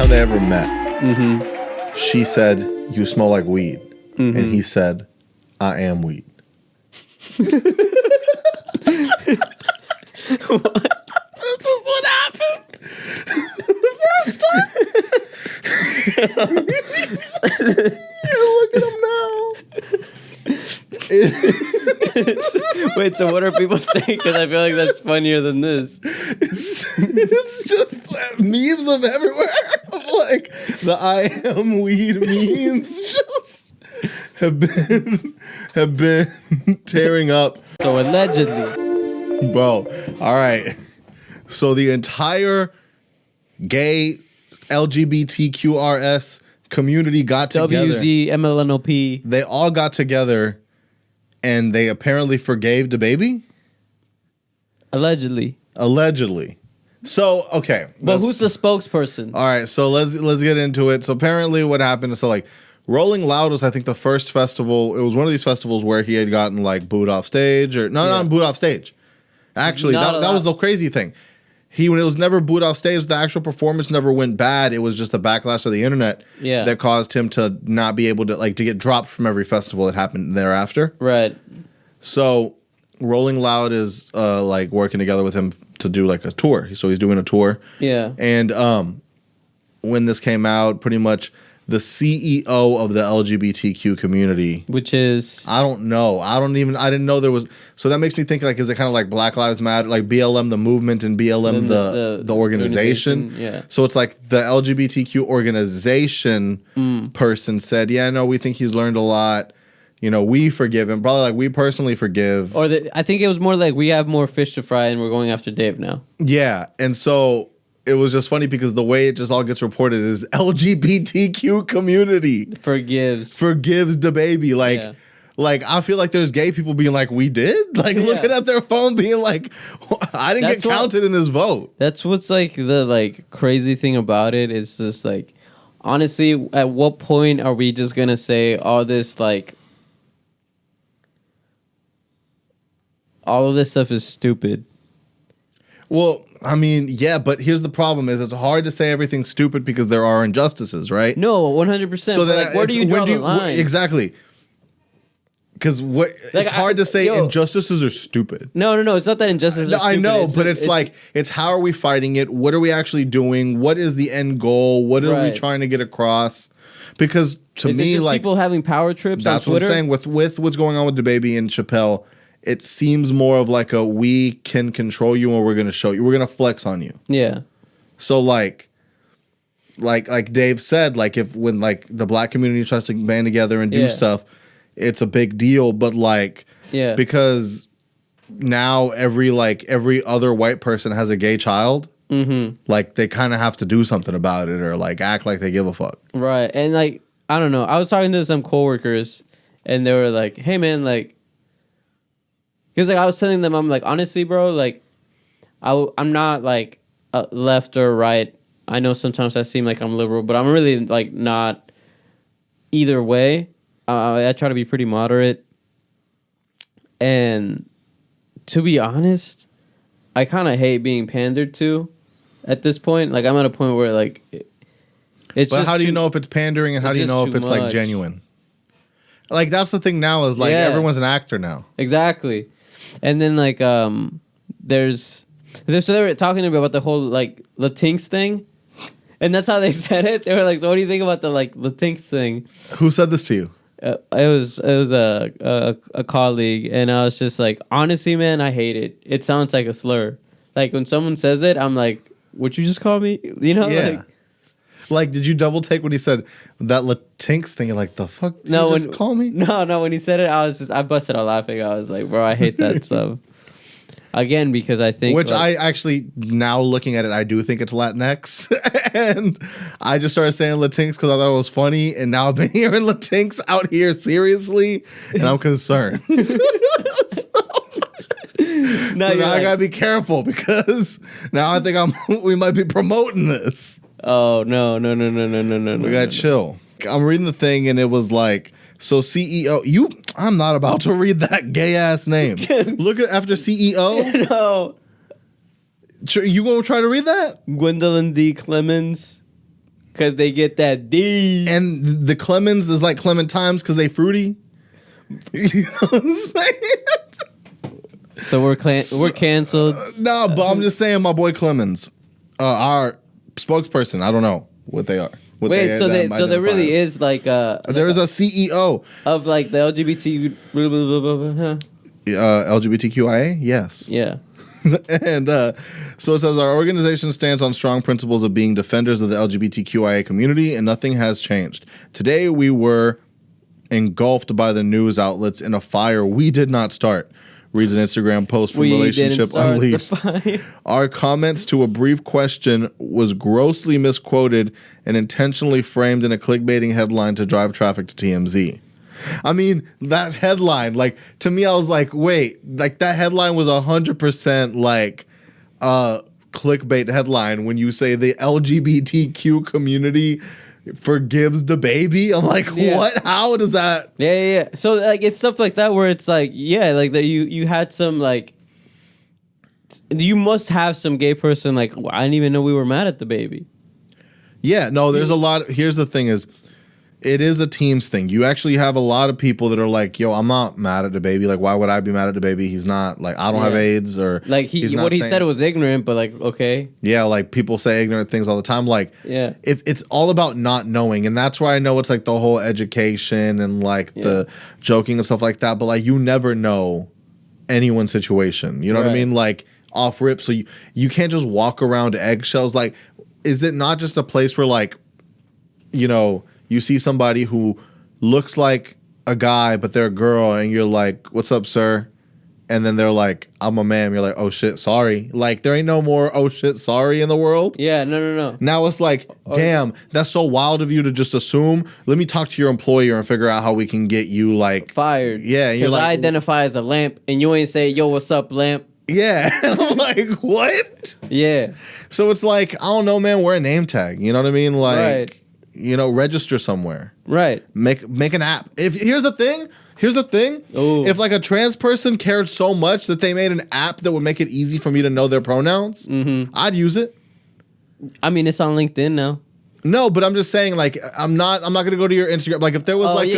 time they ever met, she said, "You smell like weed," and he said, "I am weed." What? This is what happened. First time. Look at him now. Wait, so what are people saying? Because I feel like that's funnier than this. It's just memes of everywhere. Of like the "I am weed" memes just have been tearing up. So allegedly, bro. All right. So the entire gay LGBTQRS community got together. WZ, MLNOP. They all got together and they apparently forgave the baby. Allegedly. So, okay. But who's the spokesperson? All right, so let's get into it. So apparently what happened is, so like Rolling Loud was, I think, the first festival. It was one of these festivals where he had gotten like booed off stage, or not booed off stage. Actually, that was the crazy thing. When it was never booed off stage, the actual performance never went bad. It was just the backlash of the internet that caused him to not be able to, like, to get dropped from every festival that happened thereafter. Right. So Rolling Loud is like working together with him to do like a tour. So he's doing a tour. Yeah. And when this came out, pretty much the CEO of the LGBTQ community, which is, I don't know. I didn't know there was. So that makes me think, like, is it kind of like Black Lives Matter, like BLM the movement and BLM the organization? Yeah. So it's like the LGBTQ organization person said, yeah, no, we think he's learned a lot. You know, we forgive him. Probably like we personally forgive. Or I think it was more like we have more fish to fry and we're going after Dave now. Yeah. And so it was just funny because the way it just all gets reported is LGBTQ community forgives the baby. Like, like I feel like there's gay people being like, we did? Like looking at their phone being like, I didn't get counted in this vote. That's what's like the like crazy thing about it. It's just like, honestly, at what point are we just going to say all this like, all of this stuff is stupid? Well, I mean, yeah, but here's the problem: is it's hard to say everything's stupid because there are injustices, right? No, 100%. So then, like, where do you draw the line? Exactly. Because it's hard to say injustices are stupid. No. It's not that injustices are stupid. I know, but it's like, it's how are we fighting it? What are we actually doing? What is the end goal? What are we trying to get across? Because to me, like, people having power trips on Twitter? That's what I'm saying. With what's going on with DaBaby and Chappelle, it seems more of like a, we can control you and we're going to show you. We're going to flex on you. Yeah. So like Dave said, like when like the black community tries to band together and do stuff, it's a big deal. But like, because now every other white person has a gay child, like they kind of have to do something about it or like act like they give a fuck. Right. And like, I don't know. I was talking to some coworkers and they were like, hey man, like, because like I was telling them, I'm like, honestly, bro, like I'm not like left or right. I know sometimes I seem like I'm liberal, but I'm really like not either way. I try to be pretty moderate. And to be honest, I kind of hate being pandered to at this point. Like I'm at a point where like it's. But how do you know if it's pandering and how do you know if it's like genuine? Like that's the thing now is like everyone's an actor now. Exactly. And then like so they were talking to me about the whole like Latinx thing, and that's how they said it. They were like, "So what do you think about the like Latinx thing?" Who said this to you? It was a colleague, and I was just like, honestly, man, I hate it. It sounds like a slur. Like when someone says it, I'm like, "Would you just call me?" You know? Yeah. Like, did you double take when he said that Latinx thing? You're like, the fuck? Did you just call me? No. When he said it, I busted out laughing. I was like, bro, I hate that stuff. Again, because I think, which I actually now looking at it, I do think it's Latinx, and I just started saying Latinx because I thought it was funny, and now I've been hearing Latinx out here seriously, and I'm concerned. Now I gotta be careful because now I think we might be promoting this. Oh, no. We gotta chill. I'm reading the thing and it was like, so CEO, I'm not about to read that gay ass name. Look at after CEO. No. You gonna try to read that? Gwendolyn D. Clemens. Because they get that D. And the Clemens is like Clementimes because they fruity. You know what I'm saying? So we're canceled. No, but I'm just saying my boy Clemens, our spokesperson, I don't know what they are. Wait, so there really is like there is a CEO of like the LGBT LGBTQIA? Yes. Yeah. And so it says our organization stands on strong principles of being defenders of the LGBTQIA community, and nothing has changed. Today we were engulfed by the news outlets in a fire we did not start. Reads an Instagram post from Relationship Unleashed. Our comments to a brief question was grossly misquoted and intentionally framed in a clickbaiting headline to drive traffic to TMZ. I mean, that headline, like, to me, I was like, wait, like, that headline was 100% like clickbait headline when you say the LGBTQ community forgives the baby. I'm like, what? How does that? Yeah. So like, it's stuff like that where it's like, yeah, like that you had some like, you must have some gay person like, I didn't even know we were mad at the baby. Yeah, no, there's a lot. Here's the thing is, it is a teams thing. You actually have a lot of people that are like, yo, I'm not mad at the baby. Like, why would I be mad at the baby? He's not, like, I don't have AIDS, or like what he said was ignorant, but like, okay. Yeah, like people say ignorant things all the time. Like, yeah, if it's all about not knowing, and that's why I know it's like the whole education and like the joking and stuff like that. But like, you never know anyone's situation. You know what I mean? Like off rip. So you can't just walk around eggshells. Like, is it not just a place where like, you know, you see somebody who looks like a guy, but they're a girl, and you're like, what's up, sir? And then they're like, I'm a man. You're like, oh, shit, sorry. Like, there ain't no more, oh, shit, sorry in the world. Yeah, no. Now it's like, damn, that's so wild of you to just assume. Let me talk to your employer and figure out how we can get you, like... fired. Yeah. Because I identify as a lamp, and you ain't say, yo, what's up, lamp? Yeah. And I'm like, what? Yeah. So it's like, I don't know, man, wear a name tag. You know what I mean? Like... You know, register somewhere. Right. Make an app. Here's the thing. Ooh. If like a trans person cared so much that they made an app that would make it easy for me to know their pronouns, I'd use it. I mean, it's on LinkedIn now. No, but I'm just saying, like, I'm not gonna go to your Instagram. Like, if there was like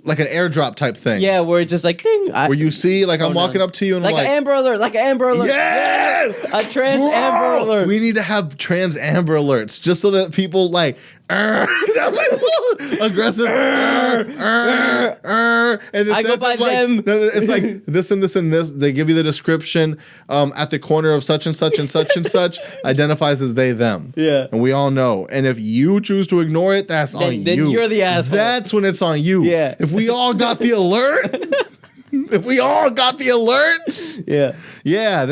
like an airdrop type thing. Yeah, where it's just like ding. Where you see, like, I'm walking up to you and like I'm an Amber Alert, like an Amber Alert. Yes! A trans Amber Alert. We need to have trans Amber Alerts just so that people like that was so aggressive. And I go by like, them. No, it's like this and this and this. They give you the description. At the corner of such and such and such and such identifies as they them. Yeah, and we all know. And if you choose to ignore it, that's on you. Then you're the asshole. That's when it's on you. Yeah. If we all got the alert. If we all got the alert, then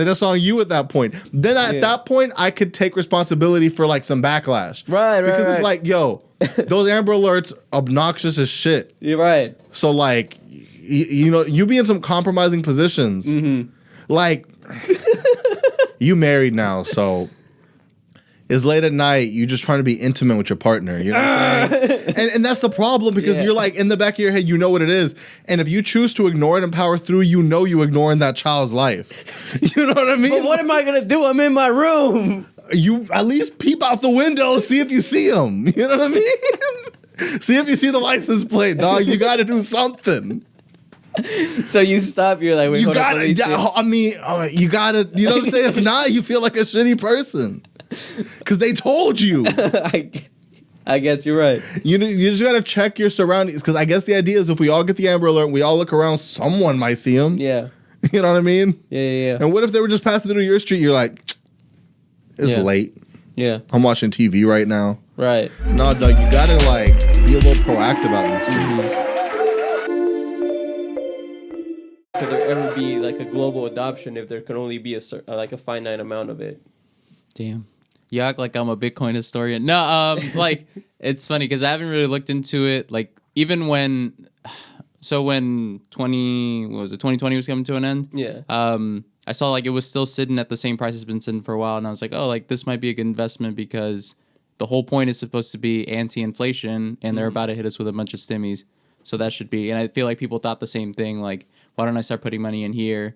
it's on you at that point. Then at that point, I could take responsibility for like some backlash, right? Because it's like, yo, those Amber Alerts obnoxious as shit. You're right. So like, you know, you be in some compromising positions. Like, you married now, so. It's late at night. You just trying to be intimate with your partner. You know what I'm saying? And that's the problem because you're like in the back of your head, you know what it is. And if you choose to ignore it and power through, you know you ignoring that child's life. You know what I mean? But what am I gonna do? I'm in my room. You at least peep out the window, see if you see him. You know what I mean? See if you see the license plate, dog. You got to do something. So you stop. You're like, wait, you gotta. I mean, you gotta. You know what I'm saying? If not, you feel like a shitty person. Because they told you. I guess you're right. You just got to check your surroundings. Because I guess the idea is if we all get the Amber Alert, we all look around, someone might see them. Yeah. You know what I mean? Yeah. And what if they were just passing through your street? You're like, it's late. Yeah. I'm watching TV right now. Right. No, Doug, you got to like be a little proactive out in the streets. Could there ever be like a global adoption if there can only be a finite amount of it? Damn. You act like I'm a Bitcoin historian. No, like, it's funny because I haven't really looked into it. Like, even when 2020 was coming to an end? Yeah. I saw, like, it was still sitting at the same price it's been sitting for a while. And I was like, oh, like, this might be a good investment because the whole point is supposed to be anti-inflation, and they're about to hit us with a bunch of stimmies. So that should be. And I feel like people thought the same thing. Like, why don't I start putting money in here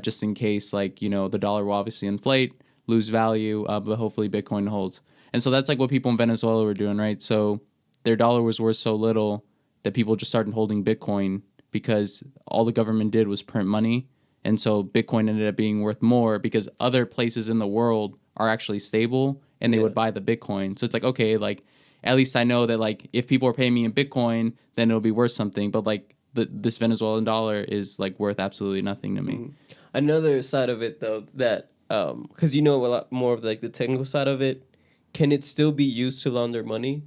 just in case, like, you know, the dollar will obviously inflate. lose value, but hopefully Bitcoin holds. And so that's like what people in Venezuela were doing, right? So their dollar was worth so little that people just started holding Bitcoin because all the government did was print money. And so Bitcoin ended up being worth more because other places in the world are actually stable and they would buy the Bitcoin. So it's like, okay, like at least I know that like if people are paying me in Bitcoin, then it'll be worth something. But like this Venezuelan dollar is like worth absolutely nothing to me. Another side of it though, that because you know a lot more of like the technical side of it, can it still be used to launder money?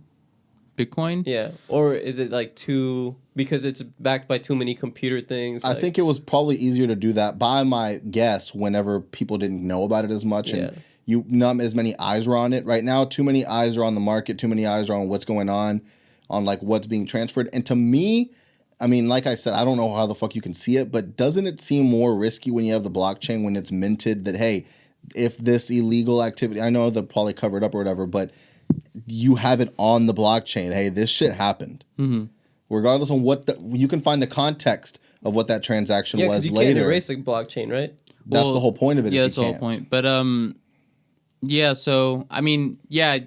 Bitcoin? Yeah. Or is it like because it's backed by too many computer things? I think it was probably easier to do that by my guess whenever people didn't know about it as much and not as many eyes were on it. Right now, too many eyes are on the market, too many eyes are on what's going on like what's being transferred. And to me, I mean, like I said, I don't know how the fuck you can see it, but doesn't it seem more risky when you have the blockchain when it's minted that, hey, if this illegal activity, I know they'll probably cover it up or whatever, but you have it on the blockchain. Hey, this shit happened. Mm-hmm. Regardless of you can find the context of what that transaction was you later. Can't erase the blockchain, right? That's the whole point of it. Yeah, that's the whole point. But yeah. So I mean, yeah.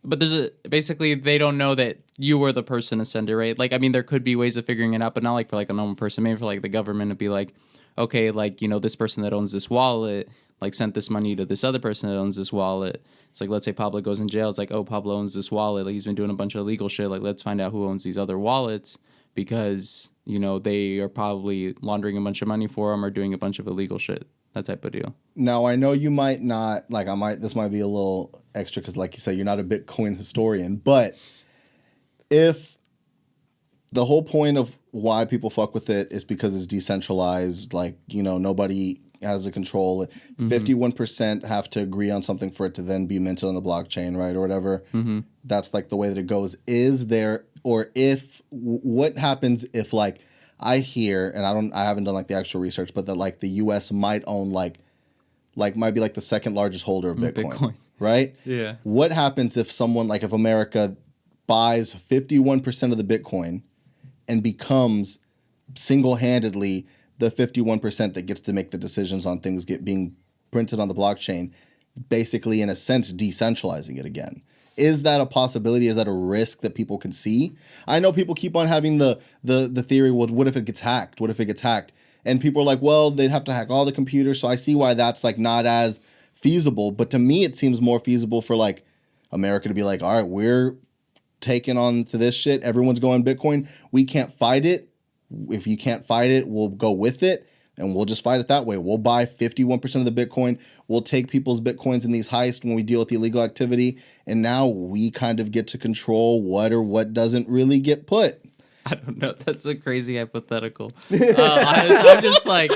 But basically they don't know that you were the person to send it, right? Like, I mean, there could be ways of figuring it out, but not like for like a normal person. Maybe for like the government to be like, okay, like, you know, this person that owns this wallet like sent this money to this other person that owns this wallet. It's like, let's say Pablo goes in jail. It's like, oh, Pablo owns this wallet. Like, he's been doing a bunch of illegal shit. Like, let's find out who owns these other wallets because, you know, they are probably laundering a bunch of money for him or doing a bunch of illegal shit. That type of deal. Now, I know you might not, like, this might be a little extra because, like you said, you're not a Bitcoin historian, but if the whole point of why people fuck with it is because it's decentralized, like, you know, nobody has the control. 51% have to agree on something for it to then be minted on the blockchain, right, or whatever. That's like the way that it goes. What happens if like I hear, and I haven't done like the actual research, but that like the U.S. might own like might be like the second largest holder of Bitcoin. Right? Yeah. What happens if someone like if America buys 51% of the Bitcoin and becomes single-handedly the 51% that gets to make the decisions on things being printed on the blockchain, basically in a sense decentralizing it again? Is that a possibility? Is that a risk that people can see? I know people keep on having the theory, well, what if it gets hacked? What if it gets hacked? And people are like, well, they'd have to hack all the computers. So I see why that's like not as feasible. But to me, it seems more feasible for like America to be like, all right, we're taking on to this shit. Everyone's going Bitcoin. We can't fight it. If you can't fight it, we'll go with it. And we'll just fight it that way. We'll buy 51% of the Bitcoin. We'll take people's Bitcoins in these heists when we deal with illegal activity. And now we kind of get to control what doesn't really get put. I don't know. That's a crazy hypothetical. I'm just like,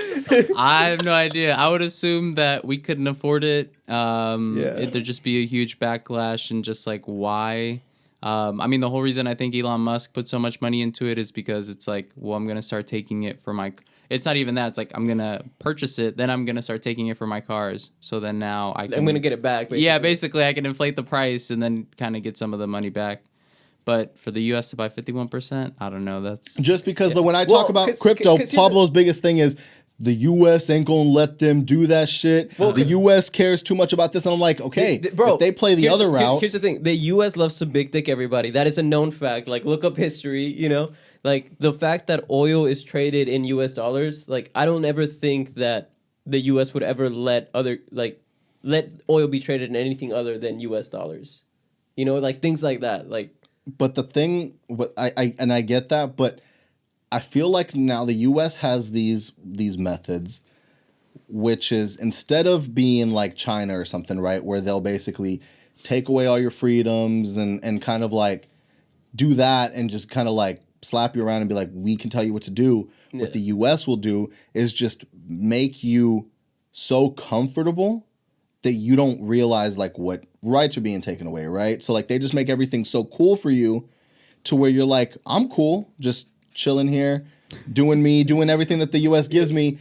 I have no idea. I would assume that we couldn't afford it. There'd just be a huge backlash and just like, why? I mean, the whole reason I think Elon Musk put so much money into it is because it's like, well, I'm going to start taking it for my... It's not even that. It's like, I'm going to purchase it, then I'm going to start taking it for my cars. So then now I'm going to get it back, basically. Yeah, basically, I can inflate the price and then kind of get some of the money back. But for the U.S. to buy 51%, I don't know. That's... Just because when I talk about crypto, Pablo's biggest thing is the U.S. ain't going to let them do that shit. Well, the U.S. cares too much about this. And I'm like, okay, bro, if they play the other route... Here's the thing. The U.S. loves to big dick everybody. That is a known fact. Like, look up history, you know? Like, the fact that oil is traded in U.S. dollars, like, I don't ever think that the U.S. would ever let oil be traded in anything other than U.S. dollars. You know, like, things like that. Like... But the thing, I get that, but I feel like now the U.S. has these methods, which is instead of being like China or something, right, where they'll basically take away all your freedoms and kind of like do that and just kind of like slap you around and be like, we can tell you what to do. Yeah. What the U.S. will do is just make you so comfortable that you don't realize like what rights are being taken away, right? So like they just make everything so cool for you to where you're like, I'm cool, just chilling here, doing everything that the US gives me.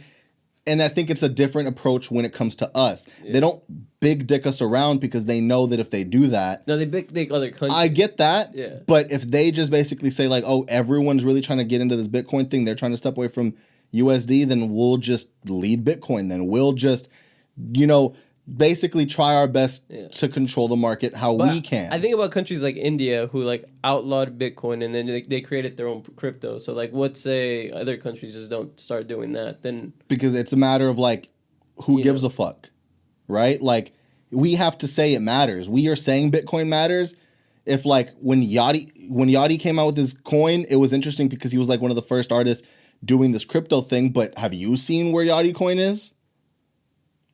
And I think it's a different approach when it comes to us. Yeah. They don't big dick us around because they know that if they do that... No, they big dick other countries. I get that. Yeah. But if they just basically say like, oh, everyone's really trying to get into this Bitcoin thing, they're trying to step away from USD, then we'll just lead Bitcoin. Then we'll just, you know... basically try our best to control the market how we can. I think about countries like India who like outlawed Bitcoin and then they created their own crypto. So like, what say other countries just don't start doing that? Then because it's a matter of like, who gives a fuck, right? Like, we have to say it matters. We are saying Bitcoin matters. If like when Yachty came out with his coin, it was interesting because he was like one of the first artists doing this crypto thing. But have you seen where Yachty coin is?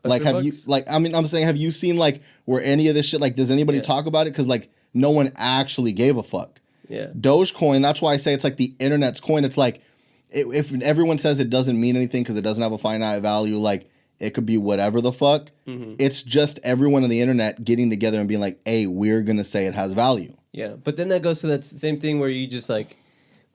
Like, have you, like, I mean, I'm saying, have you seen, like, where any of this shit, like, does anybody talk about it? Because, like, no one actually gave a fuck. Yeah. Dogecoin, that's why I say it's like the internet's coin. It's like, if everyone says it doesn't mean anything because it doesn't have a finite value, like, it could be whatever the fuck. Mm-hmm. It's just everyone on the internet getting together and being like, hey, we're going to say it has value. Yeah. But then that goes to that same thing where you just, like,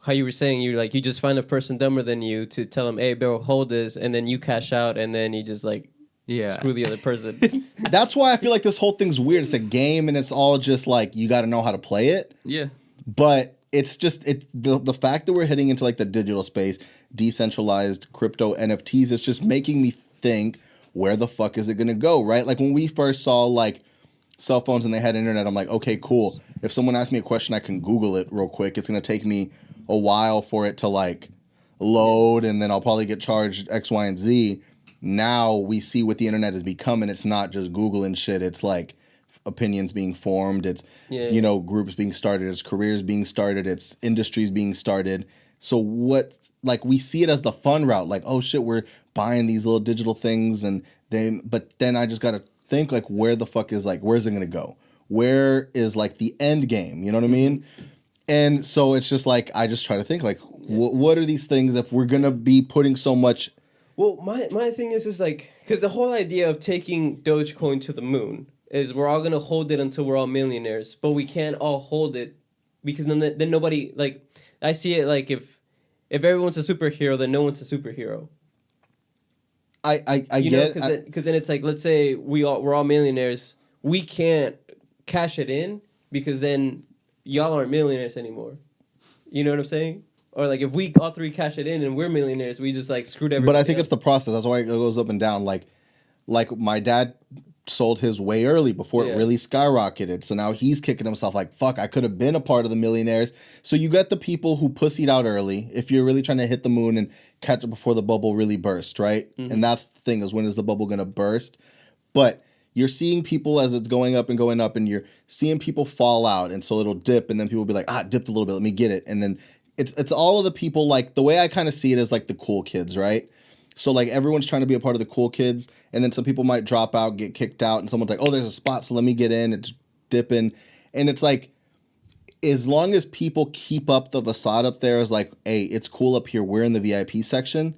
how you were saying, you like, you just find a person dumber than you to tell them, hey, bro, hold this. And then you cash out and then you just, like, screw the other person. That's why I feel like this whole thing's weird. It's a game, and it's all just like you got to know how to play it. Yeah. But it's just the fact that we're heading into like the digital space, decentralized crypto NFTs. It's just making me think, where the fuck is it gonna go? Right? Like when we first saw like cell phones and they had internet, I'm like, okay, cool. If someone asks me a question, I can Google it real quick. It's gonna take me a while for it to like load, and then I'll probably get charged X, Y, and Z. Now we see what the internet has become, and it's not just Google and shit. It's like opinions being formed. It's, you know, groups being started. It's careers being started. It's industries being started. So what, like, we see it as the fun route. Like, oh shit, we're buying these little digital things, but then I just got to think like, where the fuck is like, where's it going to go? Where is like the end game? You know what I mean? And so it's just like, I just try to think like, what are these things if we're going to be putting so much. Well, my thing is like, because the whole idea of taking Dogecoin to the moon is we're all going to hold it until we're all millionaires, but we can't all hold it because then nobody, like, I see it like if everyone's a superhero, then no one's a superhero. I get it. Because then it's like, let's say we're all millionaires, we can't cash it in because then y'all aren't millionaires anymore. You know what I'm saying? Or like if we all three cash it in and we're millionaires, we just like screwed everything. But I think it's the process. That's why it goes up and down. Like my dad sold his way early before it really skyrocketed. So now he's kicking himself like, fuck, I could have been a part of the millionaires. So you get the people who pussied out early if you're really trying to hit the moon and catch it before the bubble really burst, right? Mm-hmm. And that's the thing, is when is the bubble going to burst? But you're seeing people as it's going up, and you're seeing people fall out. And so it'll dip, and then people will be like, it dipped a little bit, let me get it. And then it's all of the people, like, the way I kind of see it is like the cool kids, right? So like everyone's trying to be a part of the cool kids, and then some people might drop out, get kicked out, and someone's like, oh, there's a spot, so let me get in. It's dipping. And it's like, as long as people keep up the facade up there as like, hey, it's cool up here, we're in the VIP section.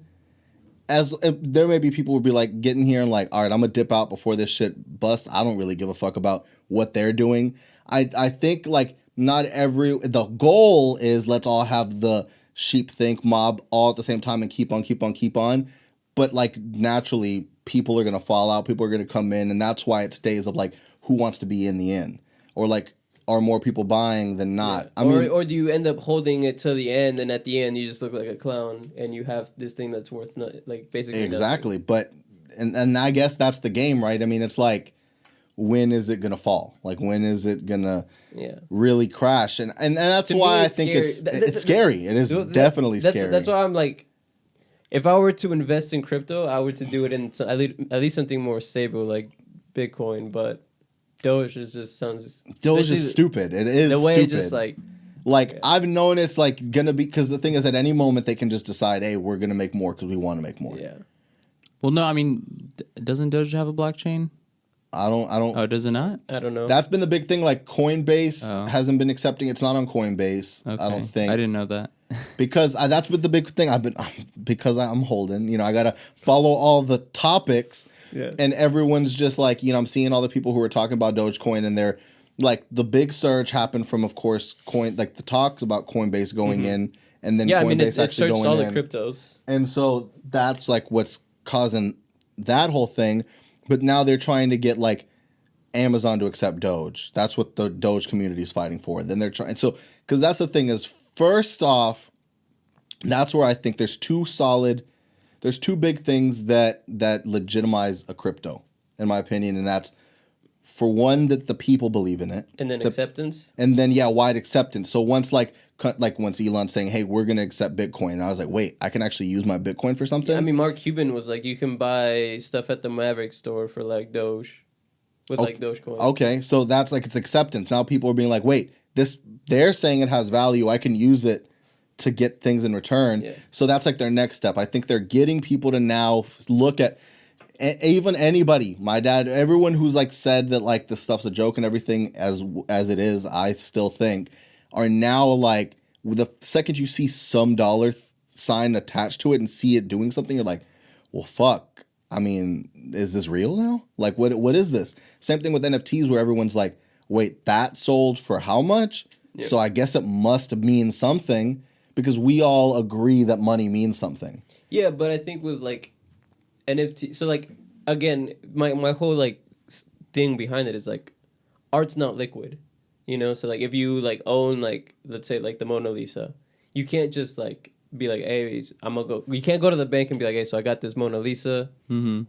As there may be people who would be like getting here and like, all right, I'm gonna dip out before this shit busts. I don't really give a fuck about what they're doing. I think like the goal is let's all have the sheep think mob all at the same time and keep on. But like naturally, people are gonna fall out. People are gonna come in, and that's why it stays of like who wants to be in the end, or like are more people buying than not. Yeah. Or do you end up holding it till the end, and at the end you just look like a clown, and you have this thing that's worth like basically exactly. Nothing. But and I guess that's the game, right? I mean, it's like, when is it gonna fall? Like, when is it gonna really crash? And that's why I think it's scary. It is definitely scary. That's why I'm like, if I were to invest in crypto, I would to do it in at least something more stable like Bitcoin. But Doge sounds stupid. It is the way stupid. It just like I've known it's like gonna be, because the thing is at any moment they can just decide, hey, we're gonna make more because we want to make more. Yeah. Well, no, I mean, doesn't Doge have a blockchain? I don't. Oh, does it not? I don't know. That's been the big thing. Like Coinbase hasn't been accepting. It's not on Coinbase. Okay. I don't think. I didn't know that. Because that's been the big thing. Because I'm holding. You know, I gotta follow all the topics. Yeah. And everyone's just like, you know, I'm seeing all the people who are talking about Dogecoin, and they're like, the big surge happened from, of course, like the talks about Coinbase going in, and then Coinbase actually going in. all the cryptos. And so that's like what's causing that whole thing. But now they're trying to get like Amazon to accept Doge. That's what the Doge community is fighting for. Then they're trying. So, because that's the thing is, first off, that's where I think there's two big things that legitimize a crypto. in my opinion, and that's for one that the people believe in it, and then acceptance, and then wide acceptance. So once once Elon's saying, "Hey, we're gonna accept Bitcoin," I was like, "Wait, I can actually use my Bitcoin for something." Yeah, I mean, Mark Cuban was like, "You can buy stuff at the Maverick store for like Doge, with like Dogecoin." Okay, so that's like it's acceptance. Now people are being like, "Wait, they're saying it has value. I can use it to get things in return." Yeah. So that's like their next step. I think they're getting people to now look at even anybody, my dad, everyone who's like said that like the stuff's a joke and everything as it is, I still think are now like the second you see some dollar sign attached to it and see it doing something, you're like, well, fuck. I mean, is this real now? Like, what is this? Same thing with NFTs where everyone's like, wait, that sold for how much? Yep. So I guess it must mean something because we all agree that money means something. Yeah, but I think with like NFT, so like again, my whole like thing behind it is like art's not liquid, you know. So like if you like own like let's say like the Mona Lisa, you can't just like be like, hey, I'm gonna go. You can't go to the bank and be like, hey, so I got this Mona Lisa. Mm-hmm.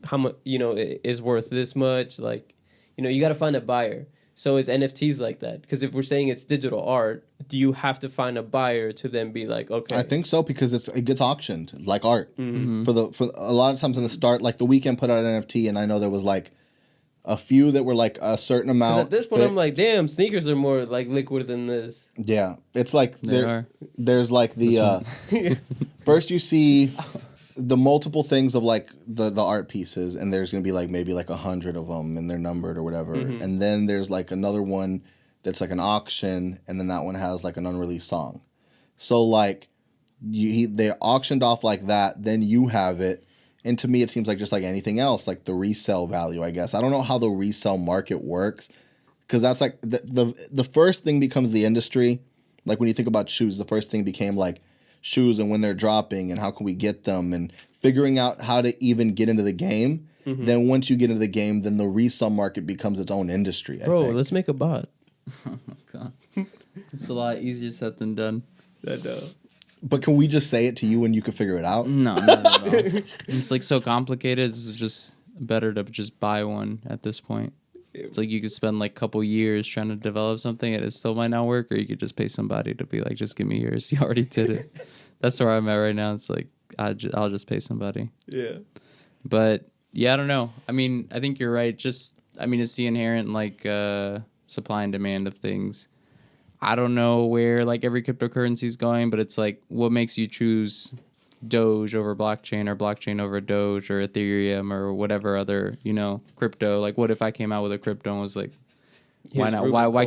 How much it is worth this much? Like, you got to find a buyer. So it's NFTs like that because if we're saying it's digital art, do you have to find a buyer to then be like, okay? I think so because it gets auctioned like art. Mm-hmm. For a lot of times in the start, like the Weeknd put out an NFT, and I know there was like a few that were like a certain amount. At this point, I'm like, damn, sneakers are more like liquid than this. Yeah, it's like there's like the first you see the multiple things of like the art pieces, and there's gonna be like maybe like 100 of them, and they're numbered or whatever, and then there's like another one that's like an auction, and then that one has like an unreleased song. So like they're auctioned off like that, then you have it. And to me, it seems like just like anything else, like the resale value, I guess. I don't know how the resale market works because that's like the first thing becomes the industry. Like when you think about shoes, the first thing became like shoes and when they're dropping and how can we get them and figuring out how to even get into the game. Mm-hmm. Then once you get into the game, then the resale market becomes its own industry. Bro, let's make a bot. Oh my God. It's a lot easier said than done. I know. But can we just say it to you and you can figure it out? No, not at all. It's like so complicated. It's just better to just buy one at this point. It's like you could spend like a couple years trying to develop something and it still might not work, or you could just pay somebody to be like, just give me yours. You already did it. That's where I'm at right now. It's like, I'll just pay somebody. Yeah. But yeah, I don't know. I mean, I think you're right. It's the inherent like supply and demand of things. I don't know where like every cryptocurrency is going, but it's like what makes you choose Doge over blockchain or blockchain over Doge or Ethereum or whatever other, crypto. Like what if I came out with a crypto and was like, why not? Why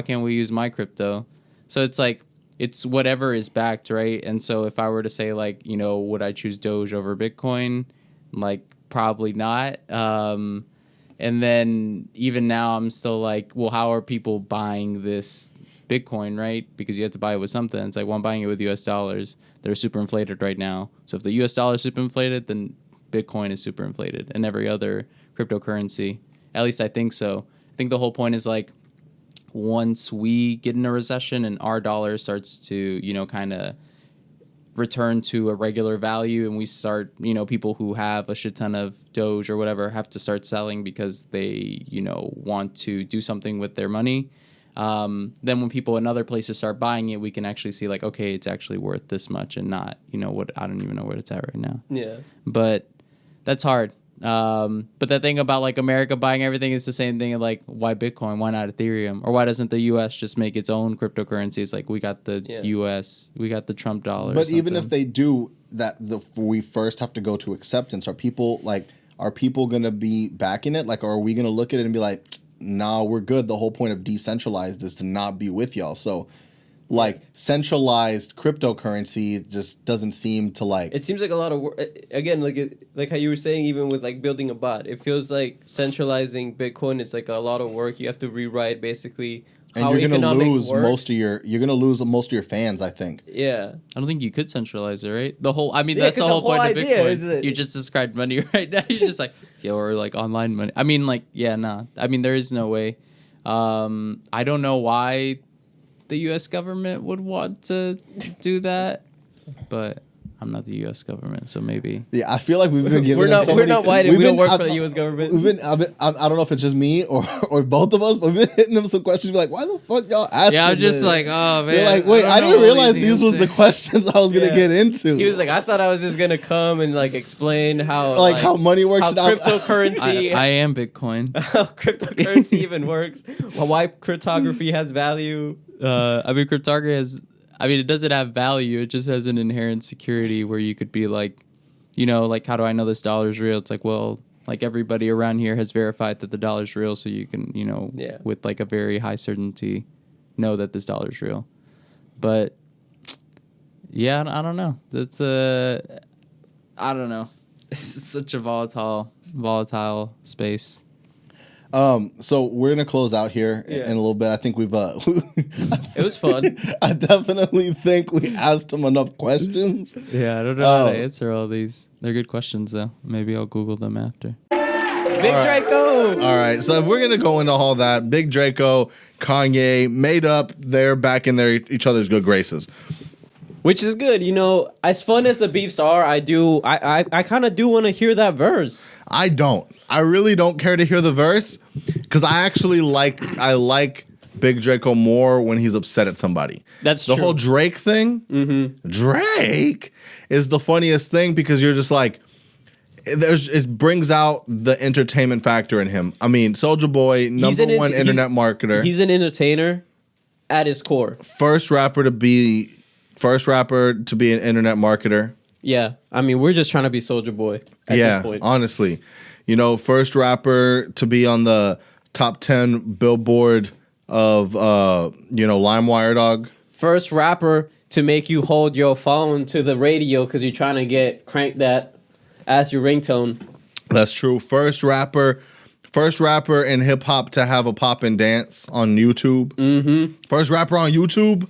can't we use my crypto? So it's like it's whatever is backed, right? And so if I were to say like, would I choose Doge over Bitcoin? Like probably not. And then even now I'm still like, well, how are people buying this Bitcoin, right? Because you have to buy it with something. It's like, well, I'm buying it with US dollars. They're super inflated right now. So if the US dollar is super inflated, then Bitcoin is super inflated and every other cryptocurrency. At least I think so. I think the whole point is like once we get in a recession and our dollar starts to, kind of return to a regular value and we start, people who have a shit ton of Doge or whatever have to start selling because they, want to do something with their money. Then when people in other places start buying it, we can actually see like, okay, it's actually worth this much and not, what I don't even know what it's at right now. Yeah. But that's hard. But the thing about like America buying everything is the same thing. Like why Bitcoin? Why not Ethereum? Or why doesn't the U.S. just make its own cryptocurrency? It's like we got the U.S., we got the Trump dollar. But even if they do that, we first have to go to acceptance. Are people going to be backing it? Like, are we going to look at it and be like, nah, we're good. The whole point of decentralized is to not be with y'all. So, like, centralized cryptocurrency just doesn't seem to like. It seems like a lot of work. Again, like how you were saying, even with like building a bot, it feels like centralizing Bitcoin is like a lot of work. You have to rewrite basically. And how you're gonna lose works. most of your fans, I think. Yeah. I don't think you could centralize it, right? That's the whole point of Bitcoin. You just described money right now. You're just like, or like online money. I mean, like, yeah, nah. I mean, there is no way. I don't know why the U.S. government would want to do that, but I'm not the U.S. government, so maybe. Yeah, I feel like we've been giving we're not white and we don't work for the U.S. government. I don't know if it's just me or both of us, but we've been hitting them some questions. Be like, why the fuck y'all asking? Yeah, I'm just this? like, oh man. You're like, wait, I didn't realize these was the questions I was gonna get into. He was like, I thought I was just gonna come and like explain how how money works, how cryptocurrency. I am Bitcoin. How cryptocurrency even works. Why cryptography has value. I mean, cryptography has. I mean, it doesn't have value. It just has an inherent security where you could be like, you know, like, how do I know this dollar's real? It's like, well, like everybody around here has verified that the dollar's real, so you can, you know, with like a very high certainty, know that this dollar's real. But yeah, I don't know. That's I don't know. It's such a volatile space. So we're gonna close out here in a little bit. I think we've it was fun. I definitely think we asked him enough questions. Yeah, I don't know how to answer all these. They're good questions though. Maybe I'll Google them after. Big Draco. All right, so if we're gonna go into all that, Big Draco, Kanye made up. They're back in each other's good graces, which is good. You know, as fun as the beefs are, I kind of do want to hear that verse. I don't. I really don't care to hear the verse because I actually like Big Draco more when he's upset at somebody. That's the true. whole Drake thing. Mm-hmm. Drake is the funniest thing because you're just like, it brings out the entertainment factor in him. I mean, Soulja Boy, number one internet marketer. He's an entertainer at his core. First rapper to be an internet marketer. Yeah, I mean, we're just trying to be Soulja Boy at this point. Honestly. You know, first rapper to be on the top 10 Billboard of, LimeWire, dog. First rapper to make you hold your phone to the radio because you're trying to crank that as your ringtone. That's true. First rapper in hip hop to have a pop and dance on YouTube. Mm-hmm. First rapper on YouTube.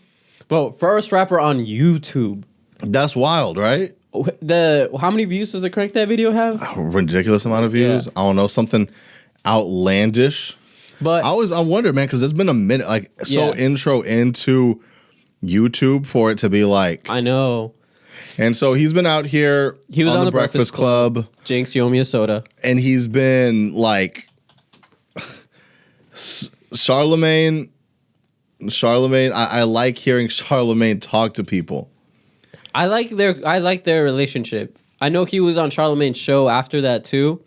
Bro, first rapper on YouTube. That's wild, right? How many views does the Crank That video have? A ridiculous amount of views. Yeah. I don't know, something outlandish. But I wonder, man, because it's been a minute, intro into YouTube for it to be like. I know. And so he's been out here. He was on the Breakfast Club. Jinx, you owe me a soda. And he's been like Charlemagne. I like hearing Charlemagne talk to people. I like their relationship. I know he was on Charlemagne's show after that too.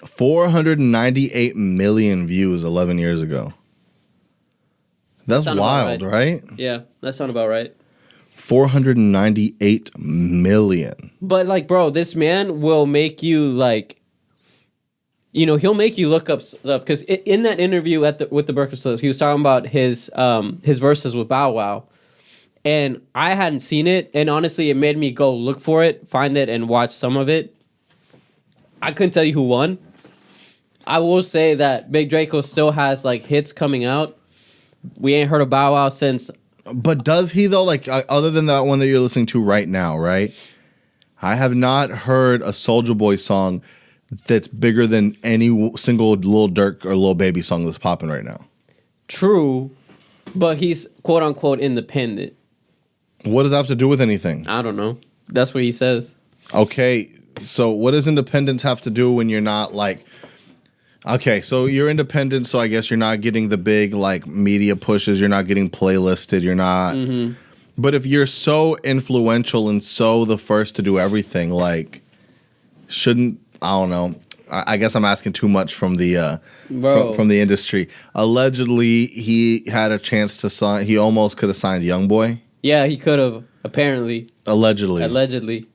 498 million views 11 years ago. That's wild, right? Yeah, that sounds about right. 498 million. But like, bro, this man will make you like, he'll make you look up stuff because in that interview with the Breakfast Club, he was talking about his verses with Bow Wow. And I hadn't seen it, and honestly, it made me go look for it, find it, and watch some of it. I couldn't tell you who won. I will say that Big Draco still has like hits coming out. We ain't heard of Bow Wow since. But does he though? Like other than that one that you're listening to right now, right? I have not heard a Soulja Boy song that's bigger than any single Lil Durk or Lil Baby song that's popping right now. True, but he's quote unquote independent. What does that have to do with anything? I don't know. That's what he says. Okay, so what does independence have to do when you're not like... Okay, so you're independent, so I guess you're not getting the big like media pushes. You're not getting playlisted. You're not... Mm-hmm. But if you're so influential and so the first to do everything, like, shouldn't... I don't know. I guess I'm asking too much from the from the industry. Allegedly, he had a chance to sign... He almost could have signed YoungBoy. Yeah, he could have, apparently. Allegedly.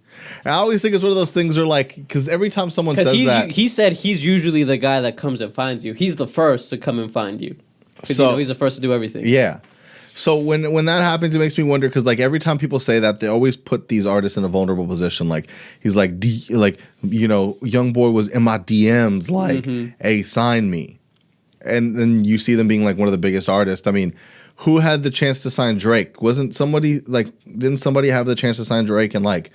I always think it's one of those things where, like, because every time someone says that... He said he's usually the guy that comes and finds you. He's the first to come and find you. So, he's the first to do everything. Yeah. So when that happens, it makes me wonder, because, like, every time people say that, they always put these artists in a vulnerable position. Like, he's like, YoungBoy was in my DMs, like, hey, sign me. And then you see them being, like, one of the biggest artists. I mean... Who had the chance to sign Drake? Didn't somebody have the chance to sign Drake and like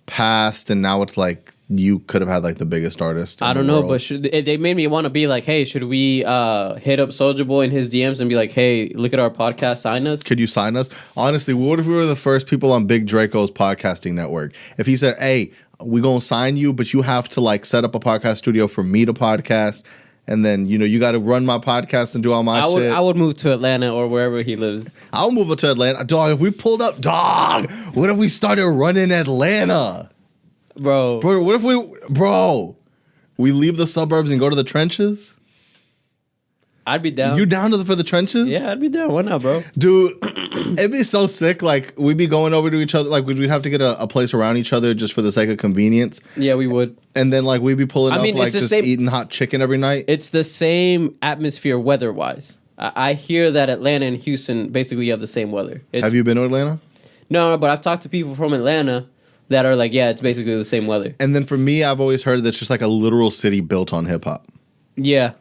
passed, and now it's like you could have had like the biggest artist. I don't know, but they made me want to be like, hey, should we hit up Soulja Boy in his DMs and be like, hey, look at our podcast, sign us? Could you sign us? Honestly, what if we were the first people on Big Draco's podcasting network? If he said, hey, we're going to sign you, but you have to like set up a podcast studio for me to podcast. And then, you got to run my podcast and do all my shit. I would move to Atlanta or wherever he lives. I'll move to Atlanta. Dog, if we pulled up, dog, what if we started running Atlanta? Bro, what if we leave the suburbs and go to the trenches? I'd be down. You down for the trenches? Yeah, I'd be down. Why not, bro? Dude, it'd be so sick. Like, we'd be going over to each other. Like, we'd have to get a place around each other just for the sake of convenience. Yeah, we would. And then, like, we'd be pulling up, like, just eating hot chicken every night. It's the same atmosphere weather-wise. I hear that Atlanta and Houston basically have the same weather. Have you been to Atlanta? No, but I've talked to people from Atlanta that are like, yeah, it's basically the same weather. And then for me, I've always heard that it's just like a literal city built on hip-hop. Yeah.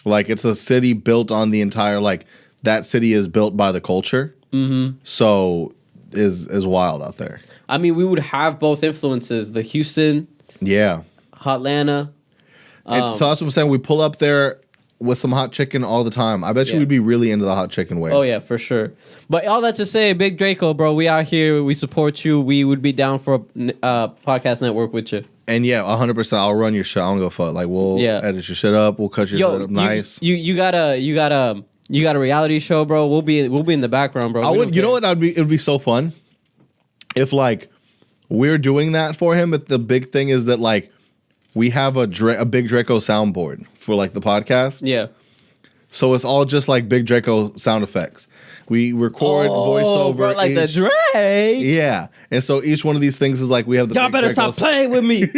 Like, it's a city built on the entire, like, that city is built by the culture. Mm-hmm. So, is wild out there. I mean, we would have both influences, the Houston, Hotlanta. So that's what I'm saying. We pull up there with some hot chicken all the time. I bet you we'd be really into the hot chicken wave. Oh, yeah, for sure. But all that to say, Big Draco, bro, we out here. We support you. We would be down for a podcast network with you. And yeah, 100%. I'll run your shit. I don't go fuck. Like, we'll edit your shit up. We'll cut your shit up nice. You got a reality show, bro. We'll be in the background, bro. You know what? It'd be so fun if like we're doing that for him. But the big thing is that like we have a Big Draco soundboard for like the podcast. Yeah. So it's all just like Big Draco sound effects. We record voiceover. Bro, like the Drake. Yeah. And so each one of these things is like we have the Y'all better stop playing with me.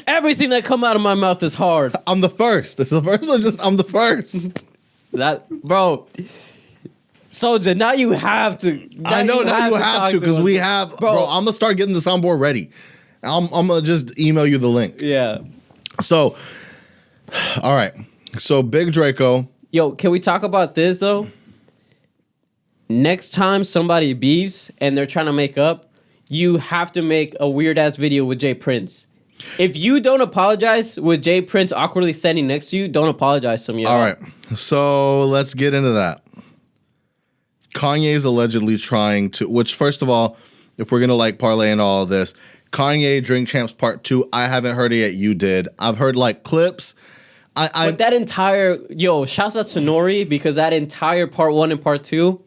Everything that come out of my mouth is hard. I'm the first. It's the first one. I'm the first. That, bro. Soulja, now you have to. I know now you have to because we have. Bro, I'm gonna start getting the soundboard ready. I'm gonna just email you the link. Yeah. So, all right. So Big Draco. Yo, can we talk about this though? Next time somebody beefs and they're trying to make up, you have to make a weird ass video with Jay Prince. If you don't apologize with Jay Prince awkwardly standing next to you, don't apologize to me. All right. So let's get into that. Kanye is allegedly trying to, which first of all, if we're going to like parlay into all of this, Kanye Drink Champs Part 2, I haven't heard it yet. You did. I've heard like clips. But that entire, shouts out to Nori because that entire Part 1 and Part 2,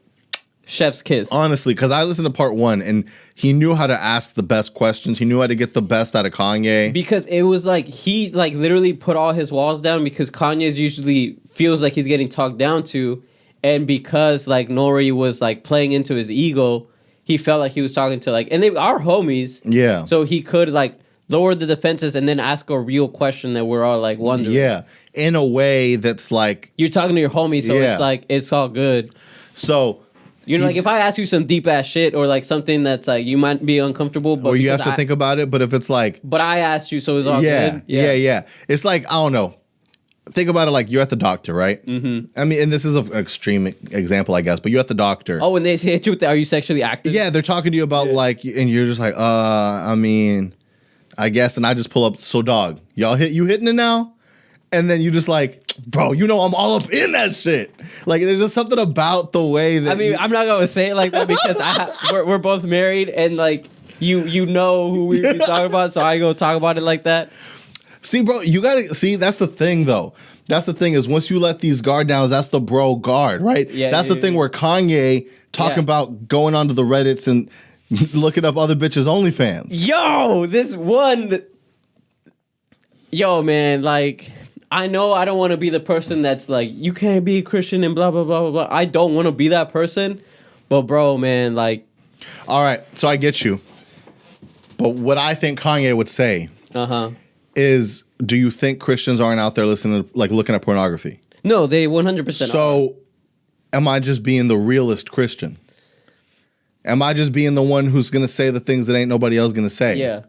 chef's kiss. Honestly, because I listened to Part 1 and he knew how to ask the best questions. He knew how to get the best out of Kanye. Because it was like he like literally put all his walls down because Kanye's usually feels like he's getting talked down to. And because like Nori was like playing into his ego, he felt like he was talking to like, and they are homies. Yeah. So he could like lower the defenses and then ask a real question that we're all like wondering. Yeah. In a way that's like. You're talking to your homie, so it's like, it's all good. So. Like if I ask you some deep ass shit or like something that's like you might be uncomfortable, but or you have to think about it. But if it's like, but I asked you, so it's all good. Yeah. It's like I don't know. Think about it like you're at the doctor, right? Mm-hmm. I mean, and this is an extreme example, I guess, but you're at the doctor. Oh, and they say to you, are you sexually active? Yeah, they're talking to you about like, and you're just like, I mean, I guess, and I just pull up. So, dog, you hitting it now? And then you just like, bro, I'm all up in that shit. Like, there's just something about the way that. I mean, I'm not gonna say it like that because we're both married, and like you know who we be talking about, so I ain't gonna talk about it like that. See, bro, you gotta see. That's the thing, though. That's the thing is once you let these guard downs, that's the bro guard, right? Yeah. That's the thing where Kanye talking about going onto the Reddits and looking up other bitches' OnlyFans. Yo, man, like. I know I don't want to be the person that's like, you can't be a Christian and blah, blah, blah, blah, blah. I don't want to be that person. But, bro, man, like. All right. So I get you. But what I think Kanye would say is, do you think Christians aren't out there listening to, like, looking at pornography? No, they 100% So am I just being the realist Christian? Am I just being the one who's going to say the things that ain't nobody else going to say? Yeah.